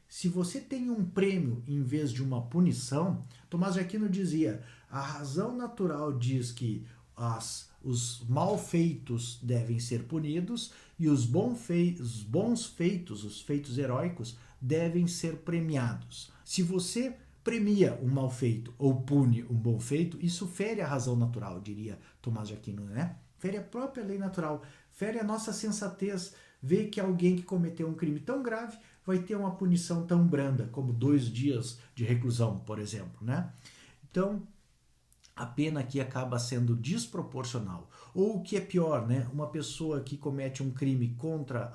S1: se você tem um prêmio em vez de uma punição, Tomás de Aquino dizia, a razão natural diz que os mal feitos devem ser punidos e os bons feitos, os feitos heróicos, devem ser premiados. Se você premia um mal feito ou pune um bom feito, isso fere a razão natural, diria Tomás de Aquino, né? Fere a própria lei natural, fere a nossa sensatez, ver que alguém que cometeu um crime tão grave vai ter uma punição tão branda, como 2 dias de reclusão, por exemplo, né? Então, a pena aqui acaba sendo desproporcional. Ou o que é pior, né? Uma pessoa que comete um crime contra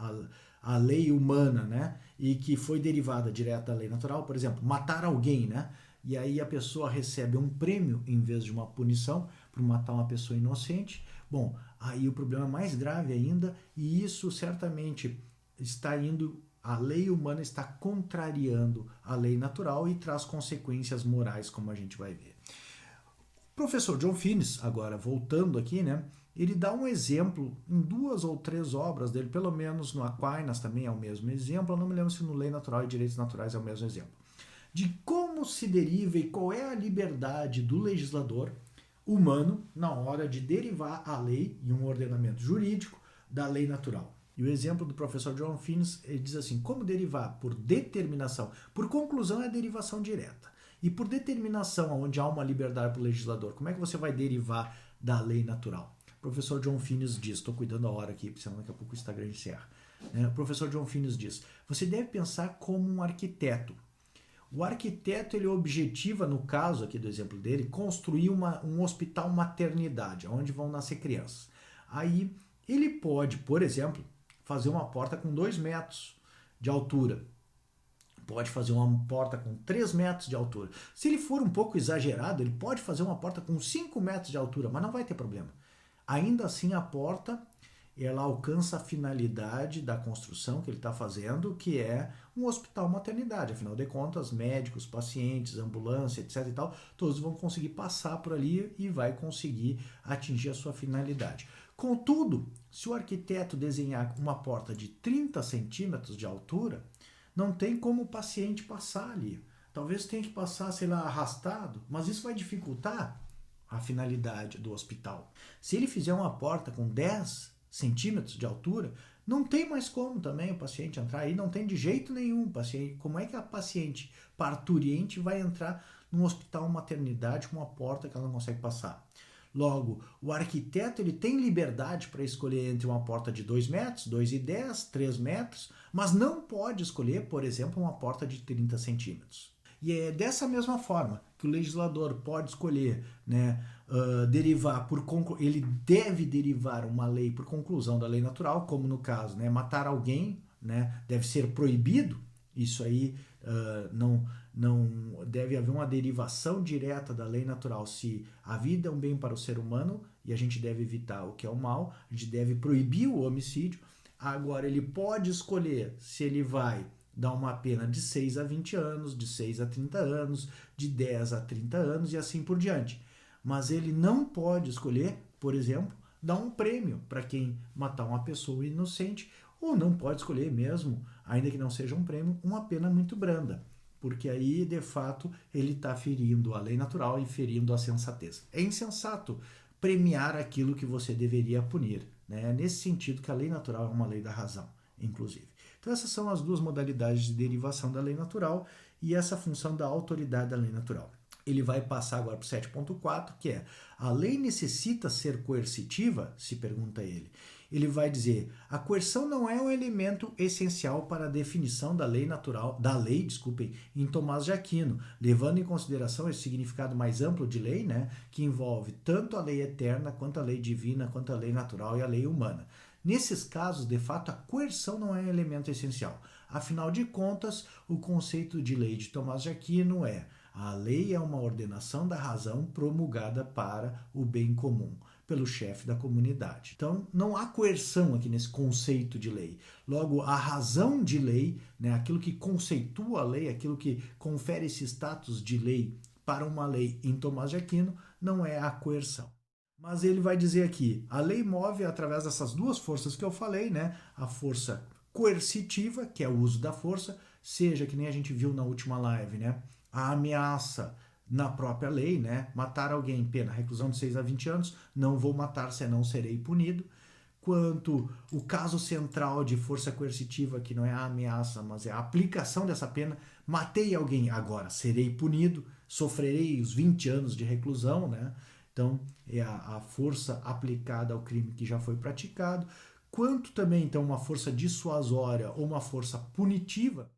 S1: a lei humana, né? E que foi derivada direto da lei natural, por exemplo, matar alguém, né? E aí a pessoa recebe um prêmio em vez de uma punição por matar uma pessoa inocente. Bom, aí o problema é mais grave ainda, e isso certamente está indo, a lei humana está contrariando a lei natural e traz consequências morais, como a gente vai ver. O professor John Finnis, agora voltando aqui, né? Ele dá um exemplo em 2 ou 3 obras dele, pelo menos no Aquinas também é o mesmo exemplo, eu não me lembro se no Lei Natural e Direitos Naturais é o mesmo exemplo, de como se deriva e qual é a liberdade do legislador humano na hora de derivar a lei e um ordenamento jurídico da lei natural. E o exemplo do professor John Finnis, ele diz assim, como derivar por determinação, por conclusão é a derivação direta, e por determinação, onde há uma liberdade para o legislador, como é que você vai derivar da lei natural? O professor John Finnis diz, estou cuidando a hora aqui, senão daqui a pouco o Instagram encerra. O professor John Finnis diz, você deve pensar como um arquiteto. O arquiteto, ele objetiva, no caso aqui do exemplo dele, construir um hospital maternidade, onde vão nascer crianças. Aí ele pode, por exemplo, fazer uma porta com 2 metros de altura. pode fazer uma porta com 3 metros de altura. Se ele for um pouco exagerado, ele pode fazer uma porta com 5 metros de altura, mas não vai ter problema. Ainda assim, a porta, ela alcança a finalidade da construção que ele está fazendo, que é um hospital maternidade. Afinal de contas, médicos, pacientes, ambulância, etc. e tal, todos vão conseguir passar por ali e vai conseguir atingir a sua finalidade. Contudo, se o arquiteto desenhar uma porta de 30 centímetros de altura, não tem como o paciente passar ali. Talvez tenha que passar, sei lá, arrastado, mas isso vai dificultar a finalidade do hospital. Se ele fizer uma porta com 10 centímetros de altura, não tem mais como também o paciente entrar aí, não tem de jeito nenhum. Paciente, como é que a paciente parturiente vai entrar num hospital maternidade com uma porta que ela não consegue passar? Logo, o arquiteto ele tem liberdade para escolher entre uma porta de 2 metros, 2,10, 3 metros, mas não pode escolher, por exemplo, uma porta de 30 centímetros. E é dessa mesma forma que o legislador pode escolher, né, ele deve derivar uma lei por conclusão da lei natural, como no caso, né, matar alguém, né, deve ser proibido. Isso aí não deve haver uma derivação direta da lei natural. Se a vida é um bem para o ser humano e a gente deve evitar o que é o mal, a gente deve proibir o homicídio. Agora, ele pode escolher se ele vai dar uma pena de 6 a 20 anos, de 6 a 30 anos, de 10 a 30 anos e assim por diante. Mas ele não pode escolher, por exemplo, dar um prêmio para quem matar uma pessoa inocente, ou não pode escolher mesmo, ainda que não seja um prêmio, uma pena muito branda, porque aí, de fato, ele está ferindo a lei natural e ferindo a sensatez. É insensato premiar aquilo que você deveria punir, né? É nesse sentido que a lei natural é uma lei da razão, inclusive. Então essas são as duas modalidades de derivação da lei natural e essa função da autoridade da lei natural. Ele vai passar agora para o 7.4, que é: a lei necessita ser coercitiva? Se pergunta ele. Ele vai dizer: a coerção não é um elemento essencial para a definição da lei natural, em Tomás de Aquino, levando em consideração esse significado mais amplo de lei, né, que envolve tanto a lei eterna, quanto a lei divina, quanto a lei natural e a lei humana. Nesses casos, de fato, a coerção não é um elemento essencial. Afinal de contas, o conceito de lei de Tomás de Aquino é: a lei é uma ordenação da razão promulgada para o bem comum, pelo chefe da comunidade. Então, não há coerção aqui nesse conceito de lei. Logo, a razão de lei, né, aquilo que conceitua a lei, aquilo que confere esse status de lei para uma lei em Tomás de Aquino, não é a coerção. Mas ele vai dizer aqui: a lei move através dessas duas forças que eu falei, né? A força coercitiva, que é o uso da força, seja que nem a gente viu na última live, né? A ameaça na própria lei, né? Matar alguém, pena, reclusão de 6 a 20 anos, não vou matar, senão serei punido. Quanto o caso central de força coercitiva, que não é a ameaça, mas é a aplicação dessa pena: matei alguém, agora serei punido, sofrerei os 20 anos de reclusão, né? Então, é a força aplicada ao crime que já foi praticado. Quanto também, então, uma força dissuasória ou uma força punitiva.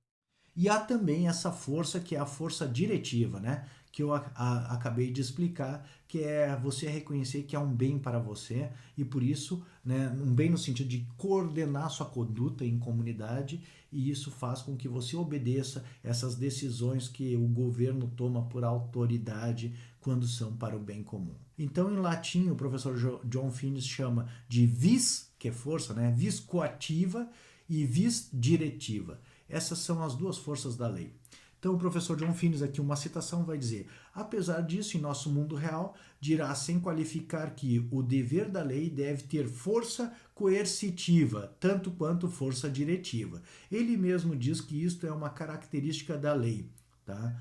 S1: E há também essa força que é a força diretiva, né? Que eu acabei de explicar, que é você reconhecer que é um bem para você e por isso, né, um bem no sentido de coordenar sua conduta em comunidade, e isso faz com que você obedeça essas decisões que o governo toma por autoridade quando são para o bem comum. Então, em latim, o professor John Finnis chama de vis, que é força, né? Vis coativa e vis diretiva. Essas são as duas forças da lei. Então o professor John Finnis aqui, uma citação, vai dizer: apesar disso, em nosso mundo real, dirá sem qualificar que o dever da lei deve ter força coercitiva, tanto quanto força diretiva. Ele mesmo diz que isto é uma característica da lei, tá?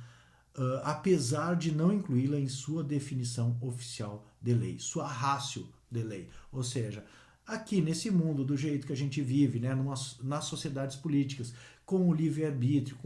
S1: Apesar de não incluí-la em sua definição oficial de lei, sua ratio de lei. Ou seja, aqui nesse mundo, do jeito que a gente vive, né, nas sociedades políticas, com o livre-arbítrio,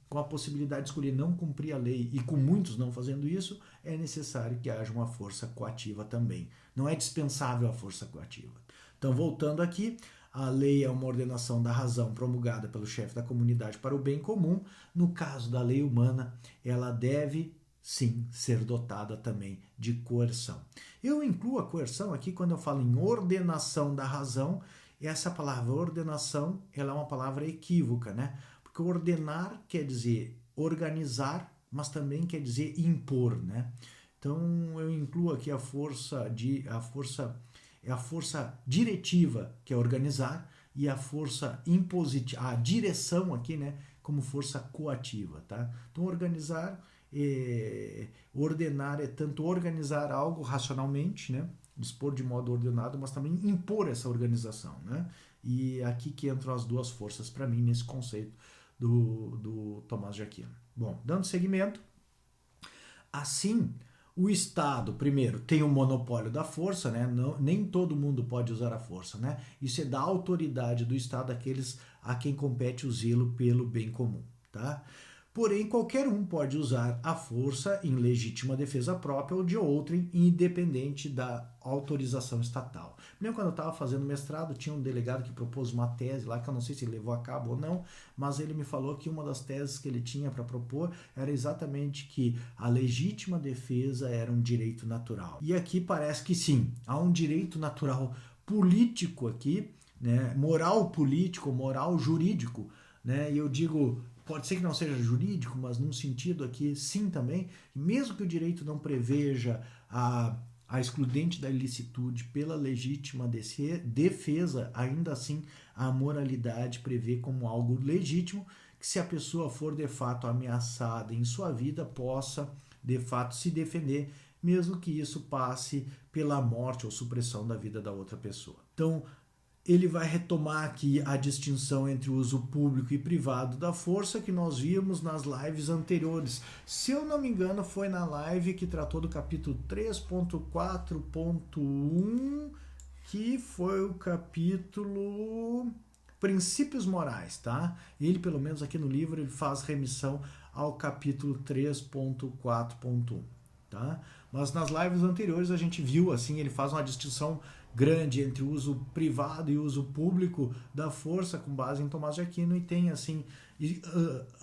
S1: com a possibilidade de escolher não cumprir a lei e com muitos não fazendo isso, é necessário que haja uma força coativa também. Não é dispensável a força coativa. Então, voltando aqui, a lei é uma ordenação da razão promulgada pelo chefe da comunidade para o bem comum. No caso da lei humana, ela deve, sim, ser dotada também de coerção. Eu incluo a coerção aqui quando eu falo em ordenação da razão. Essa palavra ordenação, ela é uma palavra equívoca, né? Porque ordenar quer dizer organizar, mas também quer dizer impor, né? Então eu incluo aqui a força diretiva, que é organizar, e a força impositiva, a direção aqui, né, como força coativa, tá? Então ordenar é tanto organizar algo racionalmente, né, dispor de modo ordenado, mas também impor essa organização, né? E aqui que entram as duas forças para mim nesse conceito do Tomás de Aquino. Bom, dando seguimento, assim, o Estado, primeiro, tem o monopólio da força, né? Não, nem todo mundo pode usar a força, né? Isso é da autoridade do Estado àqueles a quem compete o zelo pelo bem comum, tá? Porém, qualquer um pode usar a força em legítima defesa própria ou de outrem, independente da autorização estatal. Lembro quando eu estava fazendo mestrado, tinha um delegado que propôs uma tese lá, que eu não sei se ele levou a cabo ou não, mas ele me falou que uma das teses que ele tinha para propor era exatamente que a legítima defesa era um direito natural. E aqui parece que sim, há um direito natural político aqui, né, moral político, moral jurídico, né, e eu digo, pode ser que não seja jurídico, mas num sentido aqui sim também, mesmo que o direito não preveja a excludente da ilicitude pela legítima defesa, ainda assim a moralidade prevê como algo legítimo que se a pessoa for de fato ameaçada em sua vida, possa de fato se defender, mesmo que isso passe pela morte ou supressão da vida da outra pessoa. Então, ele vai retomar aqui a distinção entre o uso público e privado da força que nós vimos nas lives anteriores. Se eu não me engano, foi na live que tratou do capítulo 3.4.1, que foi o capítulo Princípios Morais, tá? Ele, pelo menos aqui no livro, ele faz remissão ao capítulo 3.4.1, tá? Mas nas lives anteriores a gente viu, assim, ele faz uma distinção grande entre o uso privado e o uso público da força com base em Tomás de Aquino e tem assim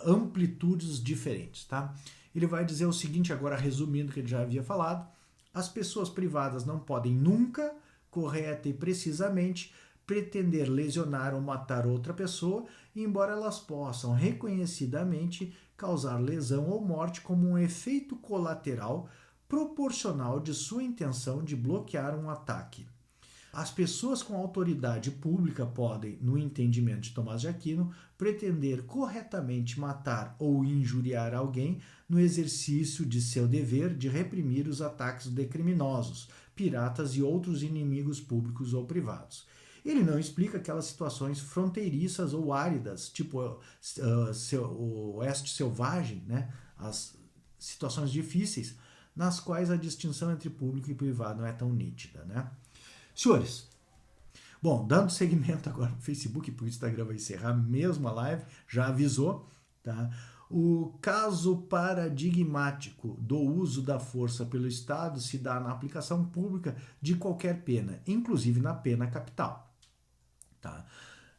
S1: amplitudes diferentes, tá? Ele vai dizer o seguinte, agora resumindo o que ele já havia falado: as pessoas privadas não podem nunca, correta e precisamente, pretender lesionar ou matar outra pessoa, embora elas possam reconhecidamente causar lesão ou morte como um efeito colateral proporcional de sua intenção de bloquear um ataque. As pessoas com autoridade pública podem, no entendimento de Tomás de Aquino, pretender corretamente matar ou injuriar alguém no exercício de seu dever de reprimir os ataques de criminosos, piratas e outros inimigos públicos ou privados. Ele não explica aquelas situações fronteiriças ou áridas, tipo o oeste selvagem, né? As situações difíceis, nas quais a distinção entre público e privado não é tão nítida, né? Senhores, bom, dando seguimento agora no Facebook, porque o Instagram vai encerrar mesmo a live, já avisou, tá? O caso paradigmático do uso da força pelo Estado se dá na aplicação pública de qualquer pena, inclusive na pena capital, tá?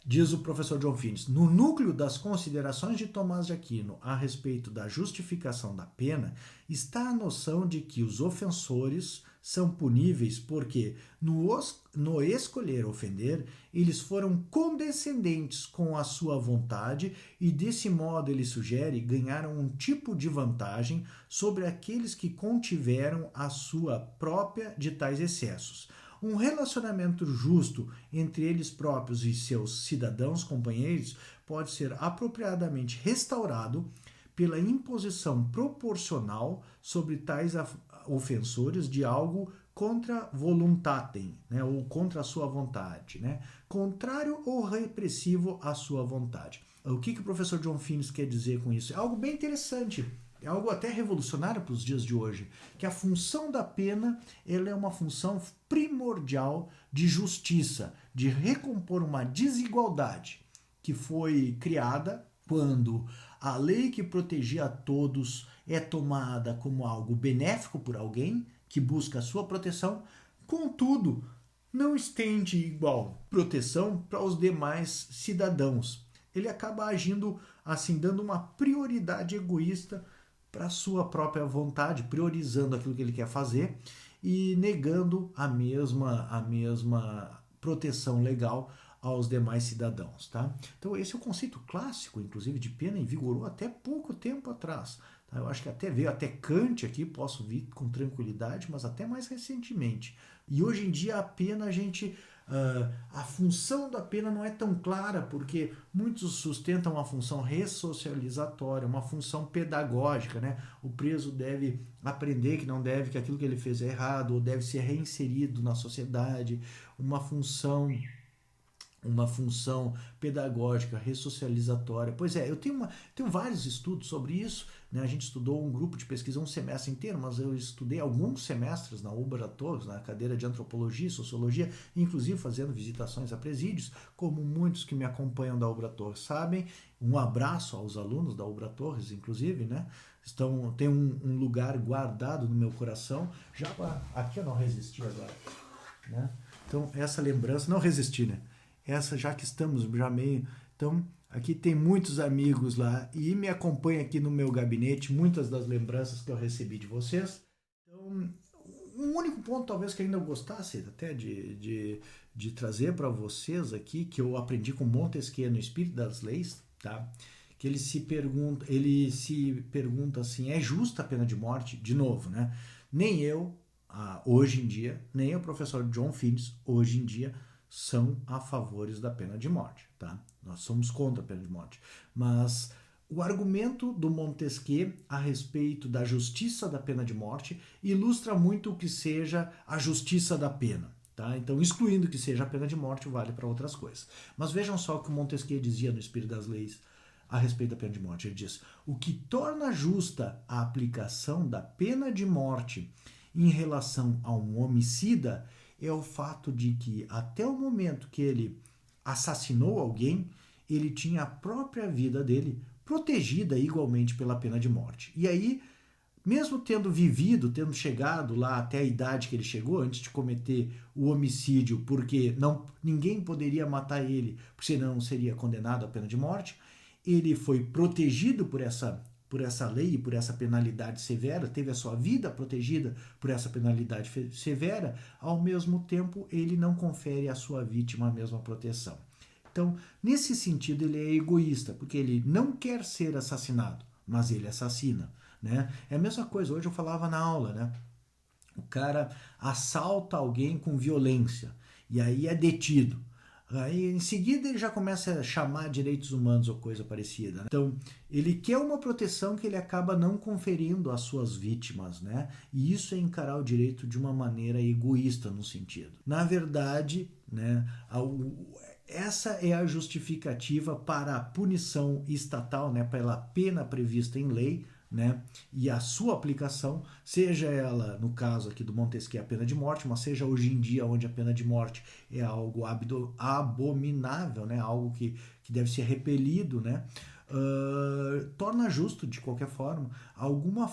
S1: Diz o professor John Finnis, no núcleo das considerações de Tomás de Aquino a respeito da justificação da pena está a noção de que os ofensores são puníveis porque, no escolher ofender, eles foram condescendentes com a sua vontade e, desse modo, ele sugere, ganharam um tipo de vantagem sobre aqueles que contiveram a sua própria de tais excessos. Um relacionamento justo entre eles próprios e seus cidadãos companheiros pode ser apropriadamente restaurado pela imposição proporcional sobre tais ofensores de algo contra voluntatem, né, ou contra a sua vontade, né, contrário ou repressivo à sua vontade. O que o professor John Finnis quer dizer com isso? É algo bem interessante. É algo até revolucionário para os dias de hoje, que a função da pena ela é uma função primordial de justiça, de recompor uma desigualdade que foi criada quando a lei que protegia a todos é tomada como algo benéfico por alguém que busca a sua proteção, contudo, não estende igual proteção para os demais cidadãos. Ele acaba agindo assim, dando uma prioridade egoísta para a sua própria vontade, priorizando aquilo que ele quer fazer e negando a mesma proteção legal aos demais cidadãos, tá? Então esse é o conceito clássico, inclusive, de pena e vigorou até pouco tempo atrás. Tá? Eu acho que até veio até Kant aqui, posso vir com tranquilidade, mas até mais recentemente. E hoje em dia a pena a gente a função da pena não é tão clara, porque muitos sustentam uma função ressocializatória, uma função pedagógica, né? O preso deve aprender que não deve, que aquilo que ele fez é errado, ou deve ser reinserido na sociedade, uma função pedagógica, ressocializatória. Pois é, eu tenho vários estudos sobre isso, né? A gente estudou um grupo de pesquisa um semestre inteiro, mas eu estudei alguns semestres na UBRA Torres, na cadeira de Antropologia e Sociologia, inclusive fazendo visitações a presídios, como muitos que me acompanham da UBRA Torres sabem. Um abraço aos alunos da UBRA Torres, inclusive, né? Tem um lugar guardado no meu coração. Já aqui eu não resisti agora, né? Então, essa lembrança, não resisti, né? Essa, já que estamos já meio... Então, aqui tem muitos amigos lá e me acompanha aqui no meu gabinete, muitas das lembranças que eu recebi de vocês. Então, um único ponto talvez que ainda eu gostasse até de trazer para vocês aqui, que eu aprendi com Montesquieu no Espírito das Leis, tá? Que ele se pergunta assim, é justa a pena de morte? De novo, né? Nem eu, hoje em dia, nem o professor John Finnis, hoje em dia, são a favores da pena de morte, tá? Nós somos contra a pena de morte. Mas o argumento do Montesquieu a respeito da justiça da pena de morte ilustra muito o que seja a justiça da pena, tá? Então, excluindo que seja a pena de morte, vale para outras coisas. Mas vejam só o que o Montesquieu dizia no Espírito das Leis a respeito da pena de morte. Ele diz: o que torna justa a aplicação da pena de morte em relação a um homicida é o fato de que até o momento que ele assassinou alguém, ele tinha a própria vida dele protegida igualmente pela pena de morte. E aí, mesmo tendo tendo chegado lá até a idade que ele chegou, antes de cometer o homicídio, porque ninguém poderia matar ele, porque senão seria condenado à pena de morte, ele foi protegido por essa lei e por essa penalidade severa, teve a sua vida protegida por essa penalidade severa, ao mesmo tempo ele não confere à sua vítima a mesma proteção. Então, nesse sentido, ele é egoísta, porque ele não quer ser assassinado, mas ele assassina, né? É a mesma coisa, hoje eu falava na aula, né? O cara assalta alguém com violência, e aí é detido. Aí, em seguida, ele já começa a chamar direitos humanos ou coisa parecida, né? Então, ele quer uma proteção que ele acaba não conferindo às suas vítimas, né? E isso é encarar o direito de uma maneira egoísta no sentido. Na verdade, né, essa é a justificativa para a punição estatal, né, pela pena prevista em lei, né, e a sua aplicação, seja ela, no caso aqui do Montesquieu, a pena de morte, mas seja hoje em dia onde a pena de morte é algo abominável, né, algo que deve ser repelido, né, torna justo, de qualquer forma, alguma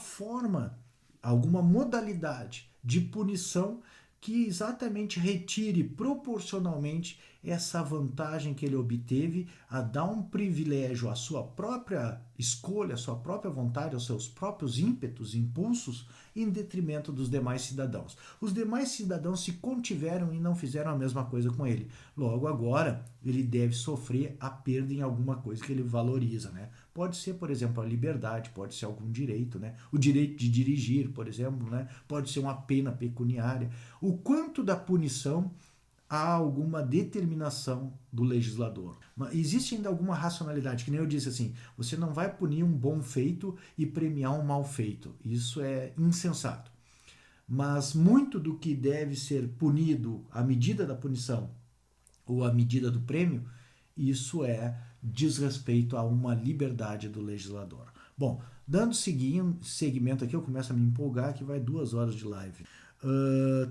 S1: modalidade de punição que exatamente retire proporcionalmente essa vantagem que ele obteve a dar um privilégio à sua própria escolha, à sua própria vontade, aos seus próprios ímpetos, impulsos, em detrimento dos demais cidadãos. Os demais cidadãos se contiveram e não fizeram a mesma coisa com ele. Logo, agora, ele deve sofrer a perda em alguma coisa que ele valoriza, né? Pode ser, por exemplo, a liberdade, pode ser algum direito, né? O direito de dirigir, por exemplo, né? Pode ser uma pena pecuniária. O quanto da punição há alguma determinação do legislador. Mas existe ainda alguma racionalidade, que nem eu disse assim, você não vai punir um bom feito e premiar um mal feito. Isso é insensato. Mas muito do que deve ser punido, a medida da punição ou a medida do prêmio, isso diz respeito a uma liberdade do legislador. Bom, dando seguimento aqui, eu começo a me empolgar, que vai 2 horas de live.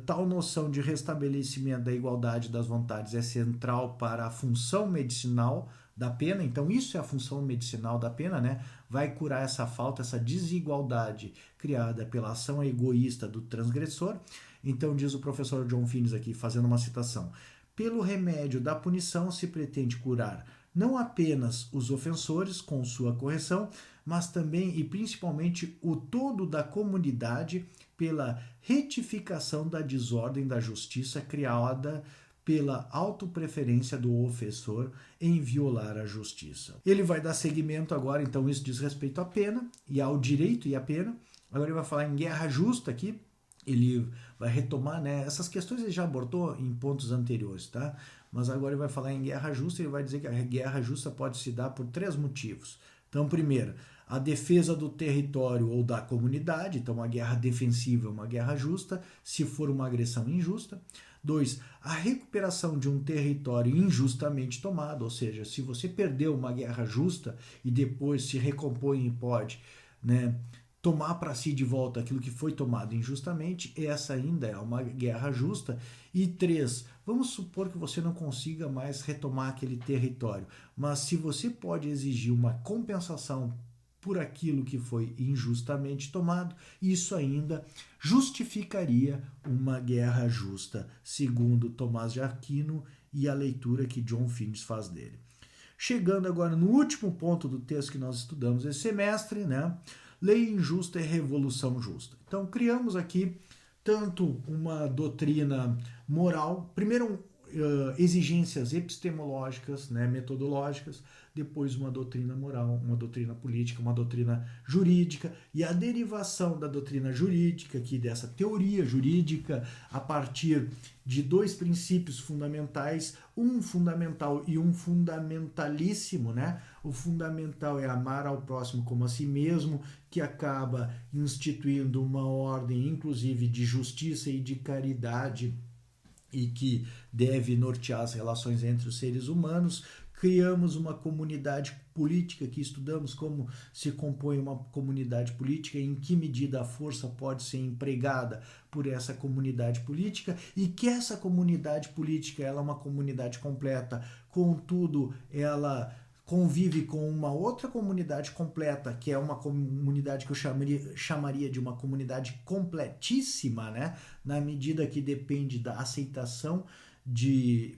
S1: Tal noção de restabelecimento da igualdade das vontades é central para a função medicinal da pena. Então, isso é a função medicinal da pena, né? Vai curar essa falta, essa desigualdade criada pela ação egoísta do transgressor. Então, diz o professor John Finnis aqui, fazendo uma citação: pelo remédio da punição se pretende curar não apenas os ofensores com sua correção, mas também e principalmente o todo da comunidade pela retificação da desordem da justiça criada pela autopreferência do ofensor em violar a justiça. Ele vai dar seguimento agora, então isso diz respeito à pena e ao direito e à pena. Agora ele vai falar em guerra justa aqui. Ele vai retomar, né? Essas questões ele já abordou em pontos anteriores, tá? Mas agora ele vai falar em guerra justa e ele vai dizer que a guerra justa pode se dar por 3 motivos. Então, primeiro, a defesa do território ou da comunidade. Então, uma guerra defensiva é uma guerra justa, se for uma agressão injusta. 2, a recuperação de um território injustamente tomado, ou seja, se você perdeu uma guerra justa e depois se recompõe e pode, né, tomar para si de volta aquilo que foi tomado injustamente, essa ainda é uma guerra justa. E 3, vamos supor que você não consiga mais retomar aquele território, mas se você pode exigir uma compensação por aquilo que foi injustamente tomado, isso ainda justificaria uma guerra justa, segundo Tomás de Aquino e a leitura que John Finnes faz dele. Chegando agora no último ponto do texto que nós estudamos esse semestre, né? Lei injusta e revolução justa. Então, criamos aqui tanto uma doutrina moral, primeiro exigências epistemológicas, né, metodológicas, depois uma doutrina moral, uma doutrina política, uma doutrina jurídica, e a derivação da doutrina jurídica, aqui dessa teoria jurídica, a partir de 2 princípios fundamentais, um fundamental e um fundamentalíssimo, né? O fundamental é amar ao próximo como a si mesmo, que acaba instituindo uma ordem, inclusive, de justiça e de caridade, e que deve nortear as relações entre os seres humanos. Criamos uma comunidade política, que estudamos como se compõe uma comunidade política, em que medida a força pode ser empregada por essa comunidade política, e que essa comunidade política ela é uma comunidade completa, contudo, ela convive com uma outra comunidade completa, que é uma comunidade que eu chamaria de uma comunidade completíssima, né? Na medida que depende da aceitação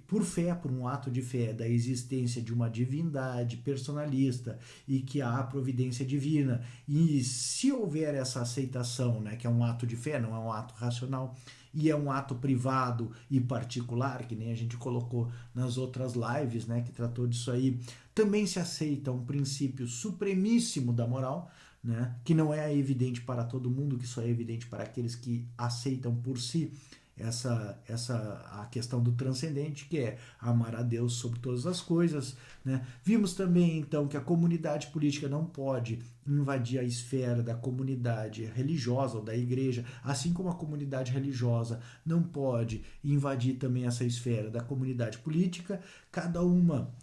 S1: por fé, por um ato de fé, da existência de uma divindade personalista e que há a providência divina. E se houver essa aceitação, né, que é um ato de fé, não é um ato racional, e é um ato privado e particular, que nem a gente colocou nas outras lives, né, que tratou disso aí, também se aceita um princípio supremíssimo da moral, né, que não é evidente para todo mundo, que só é evidente para aqueles que aceitam por si a questão do transcendente, que é amar a Deus sobre todas as coisas, né? Vimos também, então, que a comunidade política não pode invadir a esfera da comunidade religiosa ou da igreja, assim como a comunidade religiosa não pode invadir também essa esfera da comunidade política. Cada uma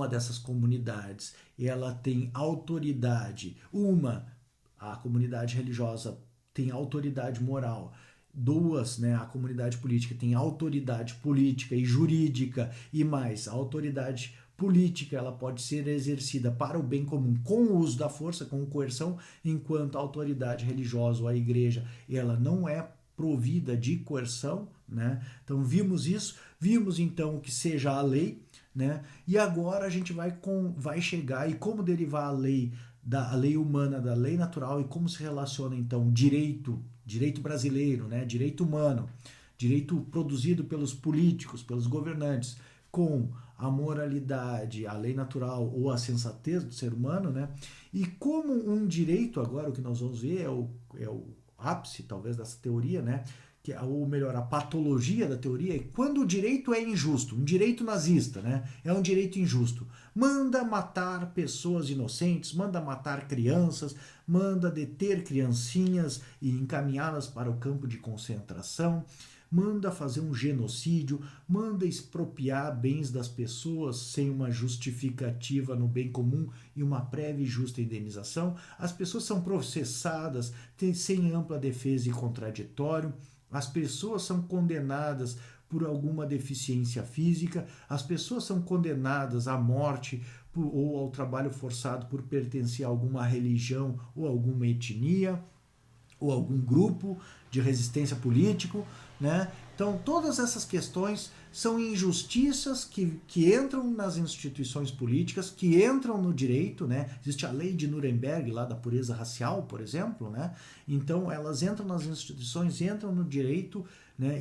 S1: dessas comunidades, ela tem autoridade. A comunidade religiosa tem autoridade moral. 2, né, a comunidade política tem autoridade política e jurídica, e mais, a autoridade política ela pode ser exercida para o bem comum com o uso da força, com coerção, enquanto a autoridade religiosa ou a igreja ela não é provida de coerção, né? Então vimos isso, vimos então que seja a lei, né? E agora a gente vai chegar e como derivar a lei da lei humana, da lei natural, e como se relaciona então direito brasileiro, né, direito humano, direito produzido pelos políticos, pelos governantes, com a moralidade, a lei natural ou a sensatez do ser humano, né? E como um direito, agora o que nós vamos ver é o ápice talvez dessa teoria, né? Ou melhor, a patologia da teoria é quando o direito é injusto, um direito nazista, né? É um direito injusto. Manda matar pessoas inocentes, manda matar crianças, manda deter criancinhas e encaminhá-las para o campo de concentração, manda fazer um genocídio, manda expropriar bens das pessoas sem uma justificativa no bem comum e uma prévia e justa indenização. As pessoas são processadas sem ampla defesa e contraditório. As pessoas são condenadas por alguma deficiência física, as pessoas são condenadas à morte ou ao trabalho forçado por pertencer a alguma religião ou alguma etnia ou algum grupo de resistência político, né? Então, todas essas questões são injustiças que entram nas instituições políticas, que entram no direito, né? Existe a lei de Nuremberg, lá da pureza racial, por exemplo, né? Então, elas entram nas instituições, entram no direito, né,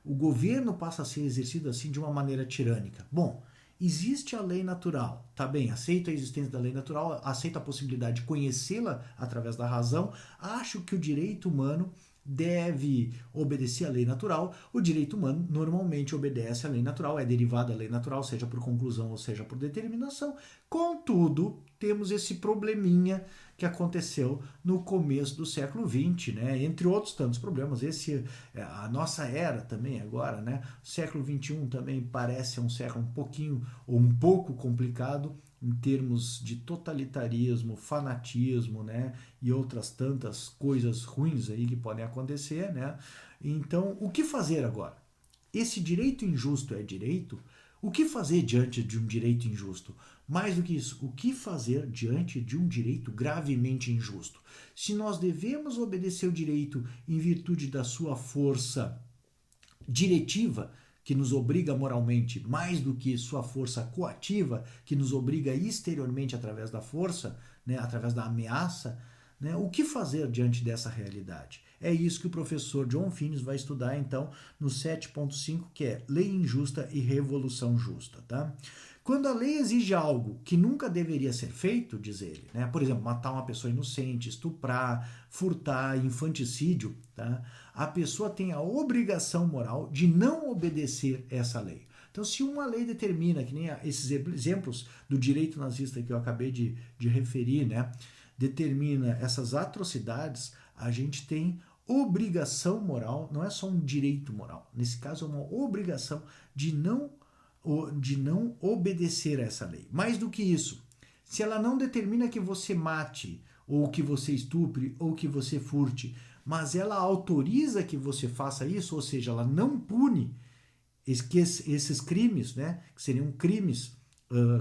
S1: o governo passa a ser exercido assim de uma maneira tirânica. Bom, existe a lei natural, tá bem, aceito a existência da lei natural, aceito a possibilidade de conhecê-la através da razão, acho que o direito humano deve obedecer à lei natural. O direito humano normalmente obedece à lei natural, é derivado da lei natural, seja por conclusão ou seja por determinação. Contudo, temos esse probleminha que aconteceu no começo do século XX, né? Entre outros tantos problemas. A nossa era também agora, né? O século XXI também parece um século um pouco complicado em termos de totalitarismo, fanatismo, né, e outras tantas coisas ruins aí que podem acontecer, né? Então, o que fazer agora? Esse direito injusto é direito? O que fazer diante de um direito injusto? Mais do que isso, o que fazer diante de um direito gravemente injusto? Se nós devemos obedecer o direito em virtude da sua força diretiva, que nos obriga moralmente, mais do que sua força coativa, que nos obriga exteriormente através da força, né, através da ameaça, né, o que fazer diante dessa realidade? É isso que o professor John Finnis vai estudar, então, no 7.5, que é Lei Injusta e Revolução Justa. Tá? Quando a lei exige algo que nunca deveria ser feito, diz ele, né? Por exemplo, matar uma pessoa inocente, estuprar, furtar, infanticídio, tá? A pessoa tem a obrigação moral de não obedecer essa lei. Então, se uma lei determina, que nem esses exemplos do direito nazista que eu acabei de referir, né? Determina essas atrocidades, a gente tem obrigação moral, não é só um direito moral. Nesse caso, é uma obrigação de não obedecer a essa lei. Mais do que isso, se ela não determina que você mate, ou que você estupre, ou que você furte, mas ela autoriza que você faça isso, ou seja, ela não pune esses crimes, né, que seriam crimes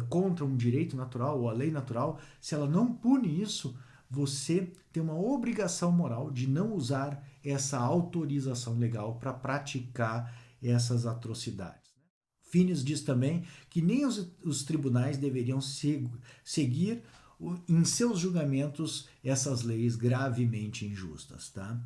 S1: contra um direito natural ou a lei natural, se ela não pune isso, você tem uma obrigação moral de não usar essa autorização legal para praticar essas atrocidades. Finnis diz também que nem os tribunais deveriam seguir em seus julgamentos essas leis gravemente injustas. Tá?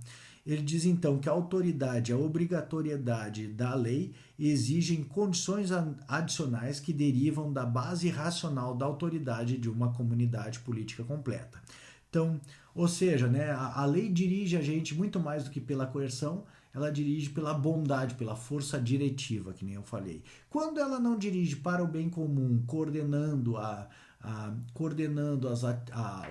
S1: Ele diz então que a autoridade, a obrigatoriedade da lei exigem condições adicionais que derivam da base racional da autoridade de uma comunidade política completa. Então, ou seja, né, a lei dirige a gente muito mais do que pela coerção, ela dirige pela bondade, pela força diretiva, que nem eu falei. Quando ela não dirige para o bem comum, coordenando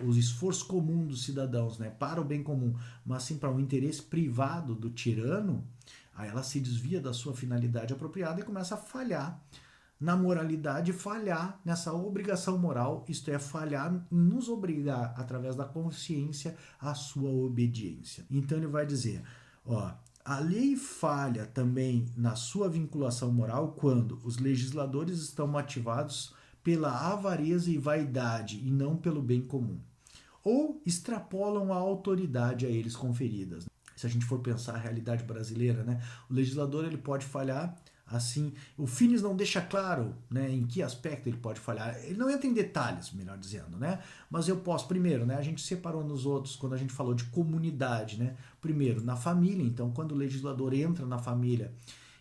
S1: os esforços comuns dos cidadãos, né, para o bem comum, mas sim para um interesse privado do tirano, aí ela se desvia da sua finalidade apropriada e começa a falhar na moralidade, falhar nessa obrigação moral, isto é, falhar em nos obrigar, através da consciência, à sua obediência. Então ele vai dizer, ó, a lei falha também na sua vinculação moral quando os legisladores estão motivados pela avareza e vaidade e não pelo bem comum, ou extrapolam a autoridade a eles conferidas. Se a gente for pensar a realidade brasileira, né, o legislador ele pode falhar assim, o Finnis não deixa claro, né, em que aspecto ele pode falhar. Ele não entra em detalhes, melhor dizendo, né? Mas eu posso, primeiro, né, a gente separou nos outros, quando a gente falou de comunidade, né? Primeiro, na família. Então, quando o legislador entra na família,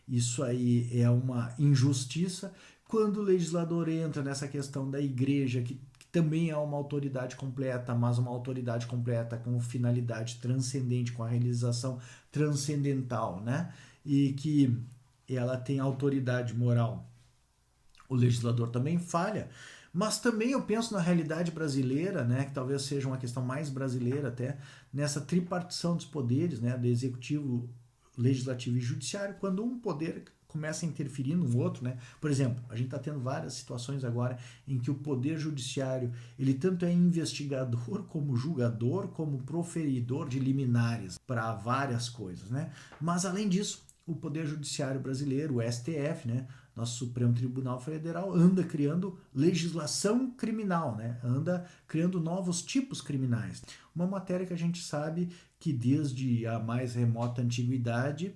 S1: isso aí é uma injustiça. Quando o legislador entra nessa questão da igreja, que também é uma autoridade completa, mas uma autoridade completa com finalidade transcendente, com a realização transcendental, né? E que ela tem autoridade moral. O legislador também falha, mas também eu penso na realidade brasileira, né, que talvez seja uma questão mais brasileira até, nessa tripartição dos poderes, né, do executivo, legislativo e judiciário, quando um poder começa a interferir no outro, né? Por exemplo, a gente está tendo várias situações agora em que o poder judiciário, ele tanto é investigador, como julgador, como proferidor de liminares para várias coisas, né? Mas além disso, o Poder Judiciário brasileiro, o STF, né, nosso Supremo Tribunal Federal, anda criando legislação criminal, né, anda criando novos tipos criminais. Uma matéria que a gente sabe que desde a mais remota antiguidade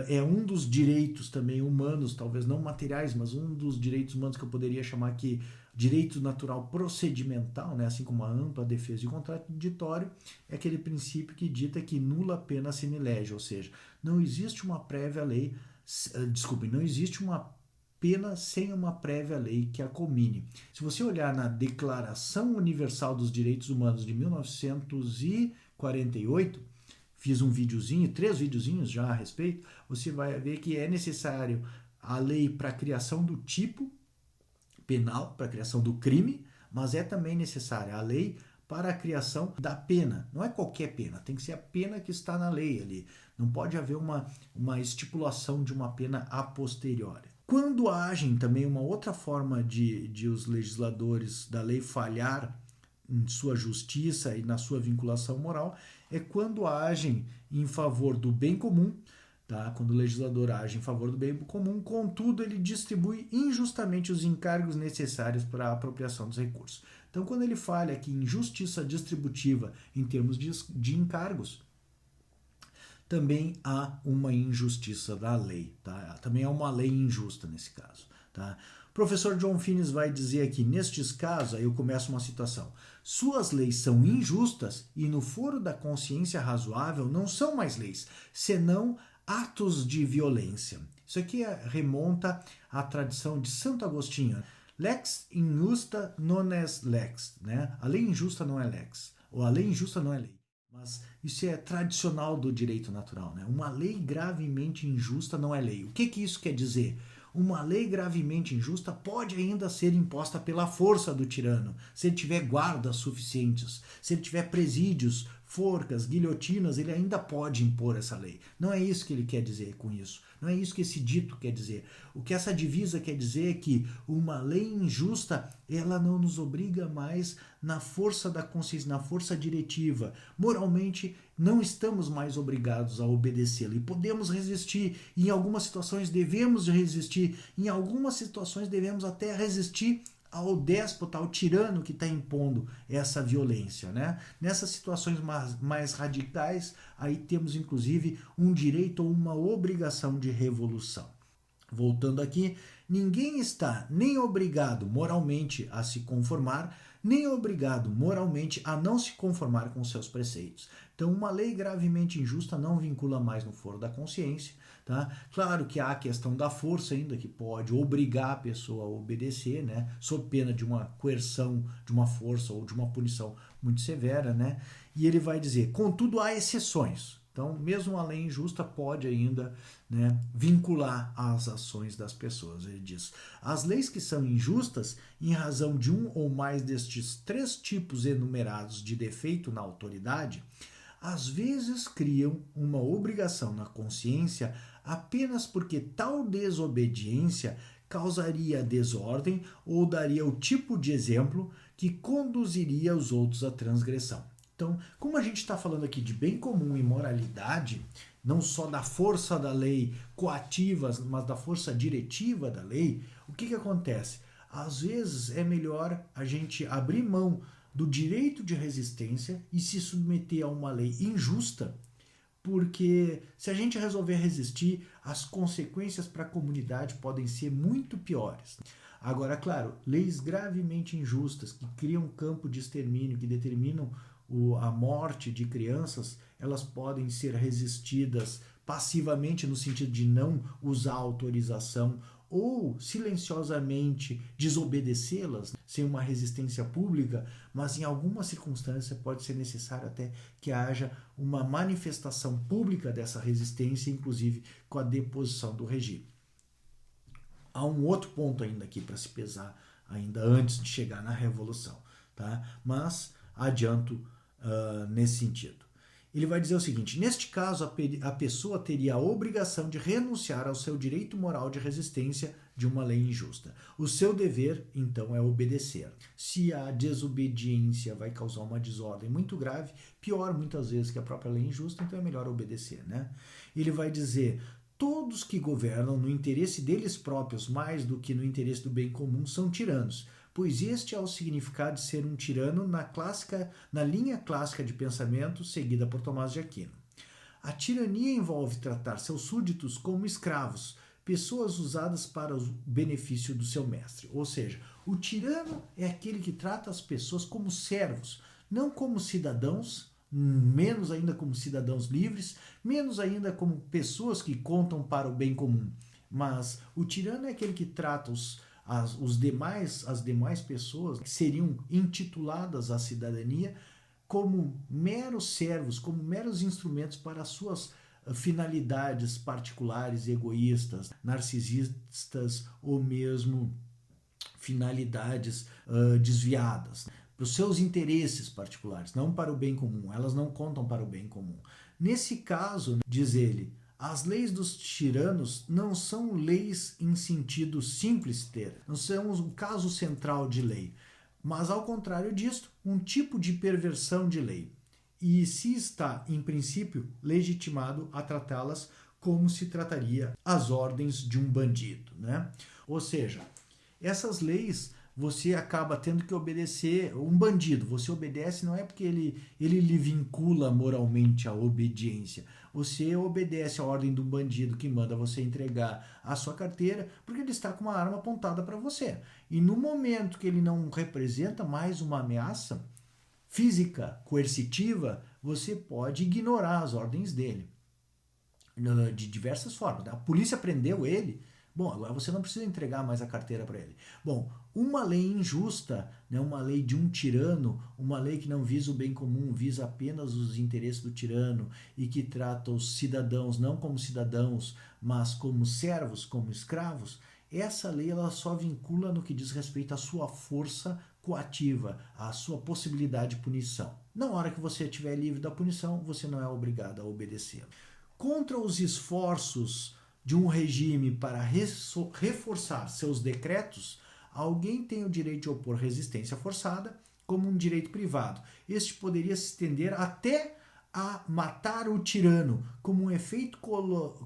S1: é um dos direitos também humanos, talvez não materiais, mas um dos direitos humanos que eu poderia chamar aqui Direito natural procedimental, né, assim como a ampla defesa de contraditório, é aquele princípio que dita que nula pena sine lege, ou seja, não existe uma prévia lei, não existe uma pena sem uma prévia lei que a comine. Se você olhar na Declaração Universal dos Direitos Humanos de 1948, fiz um videozinho, 3 videozinhos já a respeito, você vai ver que é necessário a lei para a criação do tipo penal, para a criação do crime, mas é também necessária a lei para a criação da pena. Não é qualquer pena, tem que ser a pena que está na lei ali. Não pode haver uma estipulação de uma pena a posteriori. Quando agem também uma outra forma de os legisladores da lei falhar em sua justiça e na sua vinculação moral é quando agem em favor do bem comum, tá? Quando o legislador age em favor do bem comum, contudo ele distribui injustamente os encargos necessários para a apropriação dos recursos. Então, quando ele fala aqui em justiça distributiva em termos de encargos, também há uma injustiça da lei, tá? Também há uma lei injusta nesse caso, tá? O professor John Finnes vai dizer aqui, nestes casos, aí eu começo uma citação, suas leis são injustas e no foro da consciência razoável não são mais leis, senão atos de violência. Isso aqui remonta à tradição de Santo Agostinho. Lex injusta non est lex, né? A lei injusta não é lex, ou a lei injusta não é lei. Mas isso é tradicional do direito natural, né? Uma lei gravemente injusta não é lei. O que isso quer dizer? Uma lei gravemente injusta pode ainda ser imposta pela força do tirano, se ele tiver guardas suficientes, se ele tiver presídios, forcas, guilhotinas, ele ainda pode impor essa lei. Não é isso que ele quer dizer com isso. Não é isso que esse dito quer dizer. O que essa divisa quer dizer é que uma lei injusta, ela não nos obriga mais na força da consciência, na força diretiva. Moralmente, não estamos mais obrigados a obedecê-la e podemos resistir. Em algumas situações devemos resistir, em algumas situações devemos até resistir ao déspota, ao tirano que está impondo essa violência, né? Nessas situações mais radicais, aí temos inclusive um direito ou uma obrigação de revolução. Voltando aqui, ninguém está nem obrigado moralmente a se conformar, nem obrigado moralmente a não se conformar com seus preceitos. Então, uma lei gravemente injusta não vincula mais no foro da consciência, tá? Claro que há a questão da força ainda, que pode obrigar a pessoa a obedecer, né? Sob pena de uma coerção, de uma força ou de uma punição muito severa, né? E ele vai dizer, contudo, há exceções. Então, mesmo a lei injusta pode ainda, né, vincular as ações das pessoas. Ele diz, as leis que são injustas, em razão de um ou mais destes 3 tipos enumerados de defeito na autoridade, às vezes criam uma obrigação na consciência apenas porque tal desobediência causaria desordem ou daria o tipo de exemplo que conduziria os outros à transgressão. Então, como a gente está falando aqui de bem comum e moralidade, não só da força da lei coativa, mas da força diretiva da lei, o que acontece? Às vezes é melhor a gente abrir mão do direito de resistência e se submeter a uma lei injusta, porque se a gente resolver resistir, as consequências para a comunidade podem ser muito piores. Agora, claro, leis gravemente injustas que criam campo de extermínio, que determinam a morte de crianças, elas podem ser resistidas passivamente no sentido de não usar autorização ou silenciosamente desobedecê-las sem uma resistência pública, mas em alguma circunstância pode ser necessário até que haja uma manifestação pública dessa resistência, inclusive com a deposição do regime. Há um outro ponto ainda aqui para se pesar ainda antes de chegar na Revolução, tá? Mas adianto nesse sentido. Ele vai dizer o seguinte, neste caso a pessoa teria a obrigação de renunciar ao seu direito moral de resistência de uma lei injusta. O seu dever, então, é obedecer. Se a desobediência vai causar uma desordem muito grave, pior muitas vezes que a própria lei injusta, então é melhor obedecer, né? Ele vai dizer, todos que governam no interesse deles próprios mais do que no interesse do bem comum são tiranos, pois este é o significado de ser um tirano na linha clássica de pensamento seguida por Tomás de Aquino. A tirania envolve tratar seus súditos como escravos, pessoas usadas para o benefício do seu mestre. Ou seja, o tirano é aquele que trata as pessoas como servos, não como cidadãos, menos ainda como cidadãos livres, menos ainda como pessoas que contam para o bem comum. Mas o tirano é aquele que trata as demais pessoas que seriam intituladas à cidadania como meros servos, como meros instrumentos para as suas finalidades particulares, egoístas, narcisistas ou mesmo finalidades desviadas, para os seus interesses particulares, não para o bem comum. Elas não contam para o bem comum. Nesse caso, diz ele, as leis dos tiranos não são leis em sentido simples ter, não são o caso central de lei, mas ao contrário disto, um tipo de perversão de lei. E se está, em princípio, legitimado a tratá-las como se trataria as ordens de um bandido, né? Ou seja, essas leis você acaba tendo que obedecer. Um bandido, você obedece não é porque ele lhe vincula moralmente à obediência. Você obedece a ordem do bandido que manda você entregar a sua carteira porque ele está com uma arma apontada para você. E no momento que ele não representa mais uma ameaça física, coercitiva, você pode ignorar as ordens dele de diversas formas. A polícia prendeu ele, bom, agora você não precisa entregar mais a carteira para ele. Bom, uma lei injusta, né, uma lei de um tirano, uma lei que não visa o bem comum, visa apenas os interesses do tirano e que trata os cidadãos não como cidadãos, mas como servos, como escravos, essa lei ela só vincula no que diz respeito à sua força coativa, à sua possibilidade de punição. Na hora que você estiver livre da punição, você não é obrigado a obedecê-la. Contra os esforços de um regime para reforçar seus decretos, alguém tem o direito de opor resistência forçada como um direito privado. Este poderia se estender até a matar o tirano, como um efeito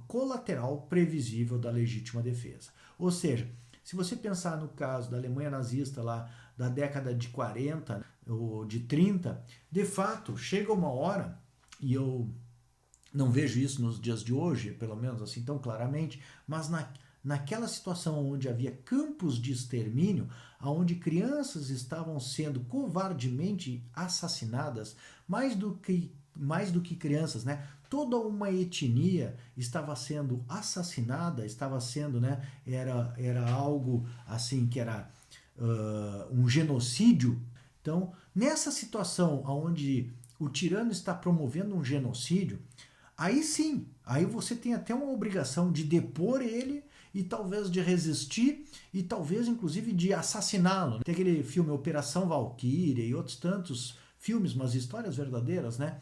S1: colateral previsível da legítima defesa. Ou seja, se você pensar no caso da Alemanha nazista lá da década de 40 ou de 30, de fato, chega uma hora, e eu não vejo isso nos dias de hoje, pelo menos assim tão claramente, mas naquela situação onde havia campos de extermínio, onde crianças estavam sendo covardemente assassinadas, mais do que crianças, né? Toda uma etnia estava sendo assassinada, estava sendo, né? Era algo assim que era um genocídio. Então, nessa situação onde o tirano está promovendo um genocídio, aí sim, aí você tem até uma obrigação de depor ele e talvez de resistir e talvez inclusive de assassiná-lo. Tem aquele filme Operação Valquíria e outros tantos filmes, mas histórias verdadeiras, né?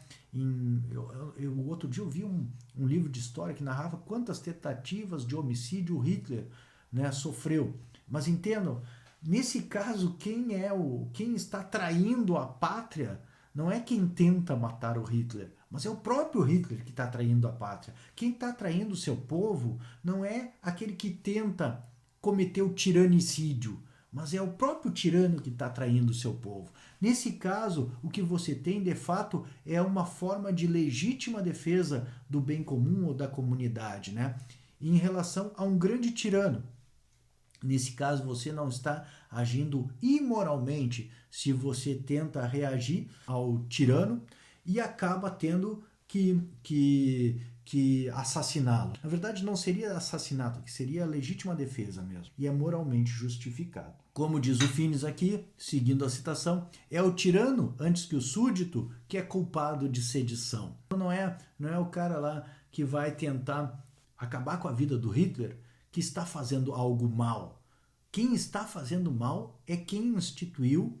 S1: Outro dia eu vi um livro de história que narrava quantas tentativas de homicídio Hitler, né, sofreu. Mas entendam, nesse caso, quem está traindo a pátria não é quem tenta matar o Hitler, mas é o próprio Hitler que está traindo a pátria. Quem está traindo o seu povo não é aquele que tenta cometer o tiranicídio, mas é o próprio tirano que está traindo o seu povo. Nesse caso, o que você tem, de fato, é uma forma de legítima defesa do bem comum ou da comunidade, né? Em relação a um grande tirano. Nesse caso, você não está agindo imoralmente se você tenta reagir ao tirano e acaba tendo que assassiná-lo. Na verdade, não seria assassinato, que seria legítima defesa mesmo. E é moralmente justificado. Como diz o Finis aqui, seguindo a citação, é o tirano, antes que o súdito, que é culpado de sedição. Não é o cara lá que vai tentar acabar com a vida do Hitler que está fazendo algo mal. Quem está fazendo mal é quem instituiu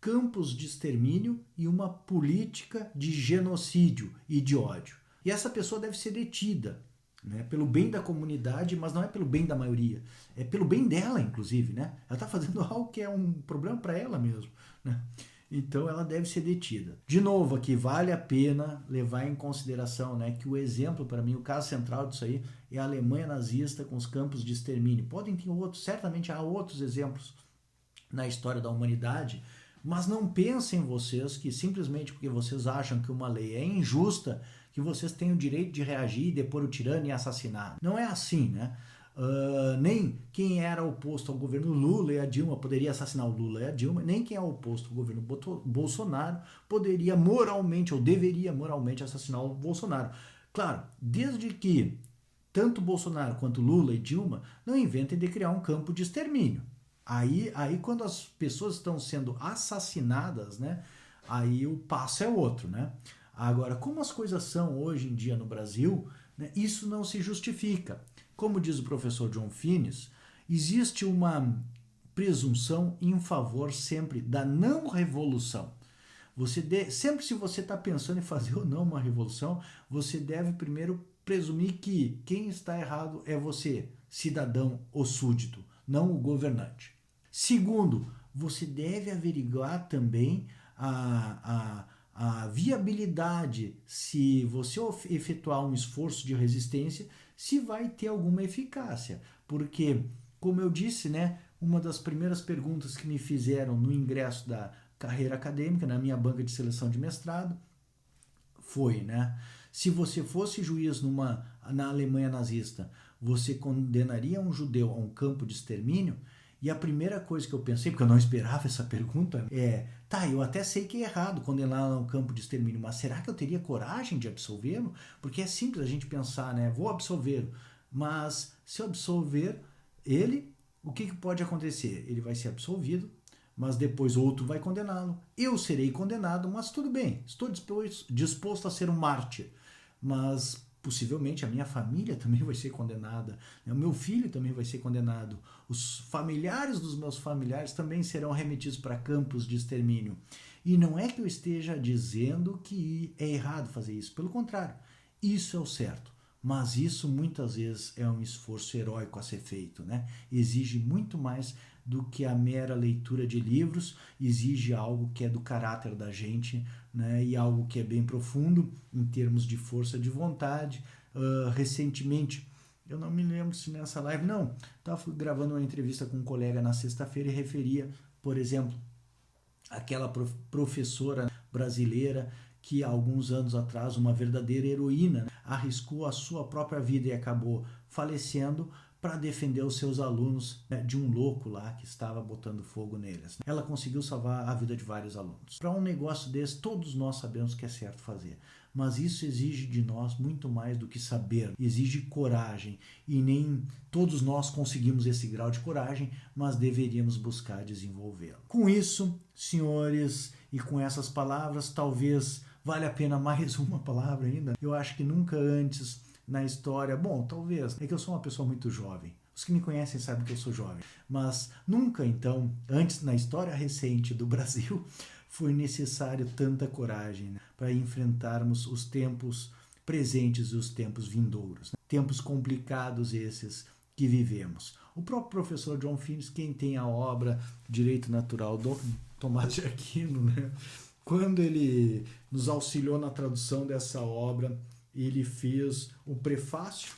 S1: campos de extermínio e uma política de genocídio e de ódio. E essa pessoa deve ser detida, né, pelo bem da comunidade, mas não é pelo bem da maioria. É pelo bem dela, inclusive. Né? Ela está fazendo algo que é um problema para ela mesmo. Né? Então ela deve ser detida. De novo aqui, vale a pena levar em consideração, né, que o exemplo, para mim, o caso central disso aí é a Alemanha nazista com os campos de extermínio. Podem ter outros, certamente há outros exemplos na história da humanidade, mas não pensem vocês que simplesmente porque vocês acham que uma lei é injusta, que vocês têm o direito de reagir, depor o tirano e assassinar. Não é assim, né? nem quem era oposto ao governo Lula e a Dilma poderia assassinar o Lula e a Dilma, nem quem é oposto ao governo Bolsonaro poderia moralmente ou deveria moralmente assassinar o Bolsonaro. Claro, desde que tanto Bolsonaro quanto Lula e Dilma não inventem de criar um campo de extermínio. Aí quando as pessoas estão sendo assassinadas, né, aí o passo é outro, né? Agora, como as coisas são hoje em dia no Brasil, né, isso não se justifica. Como diz o professor John Finnes, existe uma presunção em favor sempre da não revolução. Sempre se você está pensando em fazer ou não uma revolução, você deve primeiro presumir que quem está errado é você, cidadão ou súdito, não o governante. Segundo, você deve averiguar também a viabilidade, se você efetuar um esforço de resistência, se vai ter alguma eficácia. Porque, como eu disse, né, uma das primeiras perguntas que me fizeram no ingresso da carreira acadêmica, na minha banca de seleção de mestrado, foi, né, se você fosse juiz na Alemanha nazista, você condenaria um judeu a um campo de extermínio? E a primeira coisa que eu pensei, porque eu não esperava essa pergunta, eu até sei que é errado condená-lo a um campo de extermínio, mas será que eu teria coragem de absolvê-lo? Porque é simples a gente pensar, né, vou absolvê-lo, mas se eu absolver ele, o que pode acontecer? Ele vai ser absolvido, mas depois outro vai condená-lo, eu serei condenado, mas tudo bem, estou disposto a ser um mártir, mas possivelmente a minha família também vai ser condenada, o meu filho também vai ser condenado, os familiares dos meus familiares também serão remetidos para campos de extermínio. E não é que eu esteja dizendo que é errado fazer isso, pelo contrário, isso é o certo. Mas isso muitas vezes é um esforço heróico a ser feito, né? Exige muito mais do que a mera leitura de livros, exige algo que é do caráter da gente, né? E algo que é bem profundo em termos de força de vontade. Recentemente, eu não me lembro se nessa live, não, estava gravando uma entrevista com um colega na sexta-feira e referia, por exemplo, aquela professora brasileira que há alguns anos atrás, uma verdadeira heroína, né, arriscou a sua própria vida e acabou falecendo para defender os seus alunos, né, de um louco lá que estava botando fogo neles. Ela conseguiu salvar a vida de vários alunos. Para um negócio desse, todos nós sabemos que é certo fazer, mas isso exige de nós muito mais do que saber, exige coragem, e nem todos nós conseguimos esse grau de coragem, mas deveríamos buscar desenvolvê-lo. Com isso, senhores, e com essas palavras, talvez vale a pena mais uma palavra ainda. Eu acho que nunca antes na história, bom, talvez, é que eu sou uma pessoa muito jovem. Os que me conhecem sabem que eu sou jovem. Mas nunca, então, antes na história recente do Brasil, foi necessário tanta coragem, né, para enfrentarmos os tempos presentes e os tempos vindouros. Né? Tempos complicados esses que vivemos. O próprio professor John Finnes, quem tem a obra Direito Natural do Tomás de Aquino, né? Quando ele nos auxiliou na tradução dessa obra, ele fez o prefácio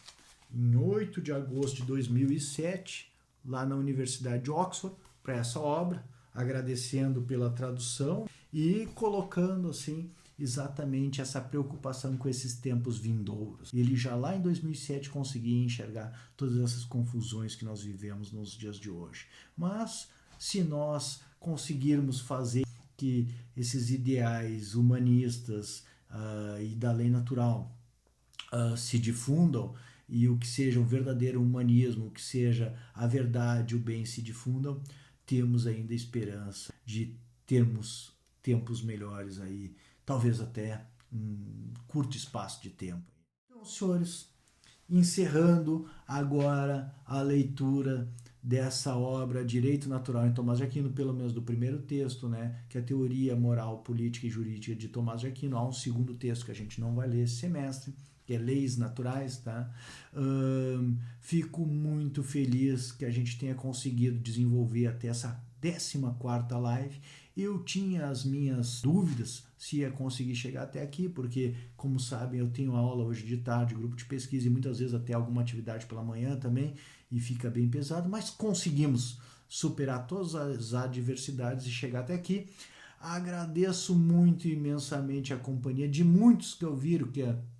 S1: em 8 de agosto de 2007, lá na Universidade de Oxford, para essa obra, agradecendo pela tradução e colocando assim exatamente essa preocupação com esses tempos vindouros. Ele já lá em 2007 conseguia enxergar todas essas confusões que nós vivemos nos dias de hoje. Mas se nós conseguirmos fazer que esses ideais humanistas e da lei natural se difundam, e o que seja um verdadeiro humanismo, o que seja a verdade, o bem se difundam, temos ainda esperança de termos tempos melhores aí, talvez até um curto espaço de tempo. Então, senhores, encerrando agora a leitura dessa obra Direito Natural em Tomás de Aquino, pelo menos do primeiro texto, né, que é a Teoria Moral, Política e Jurídica de Tomás de Aquino. Há um segundo texto que a gente não vai ler esse semestre, que é Leis Naturais, tá? Fico muito feliz que a gente tenha conseguido desenvolver até essa 14ª live. Eu tinha as minhas dúvidas se ia conseguir chegar até aqui, porque, como sabem, eu tenho aula hoje de tarde, grupo de pesquisa e muitas vezes até alguma atividade pela manhã também, e fica bem pesado, mas conseguimos superar todas as adversidades e chegar até aqui. Agradeço muito imensamente a companhia de muitos que ouviram,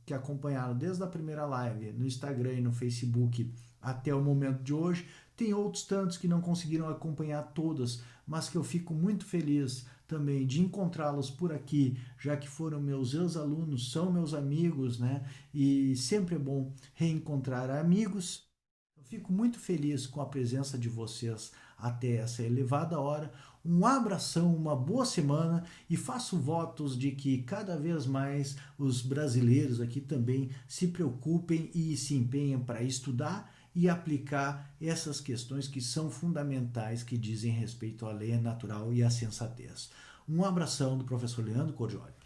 S1: que acompanharam desde a primeira live no Instagram e no Facebook até o momento de hoje. Tem outros tantos que não conseguiram acompanhar todas, mas que eu fico muito feliz também de encontrá-los por aqui, já que foram meus ex-alunos, são meus amigos, né? E sempre é bom reencontrar amigos. Eu fico muito feliz com a presença de vocês até essa elevada hora. Um abração, uma boa semana e faço votos de que cada vez mais os brasileiros aqui também se preocupem e se empenhem para estudar e aplicar essas questões que são fundamentais, que dizem respeito à lei natural e à sensatez. Um abração do professor Leandro Cordioli.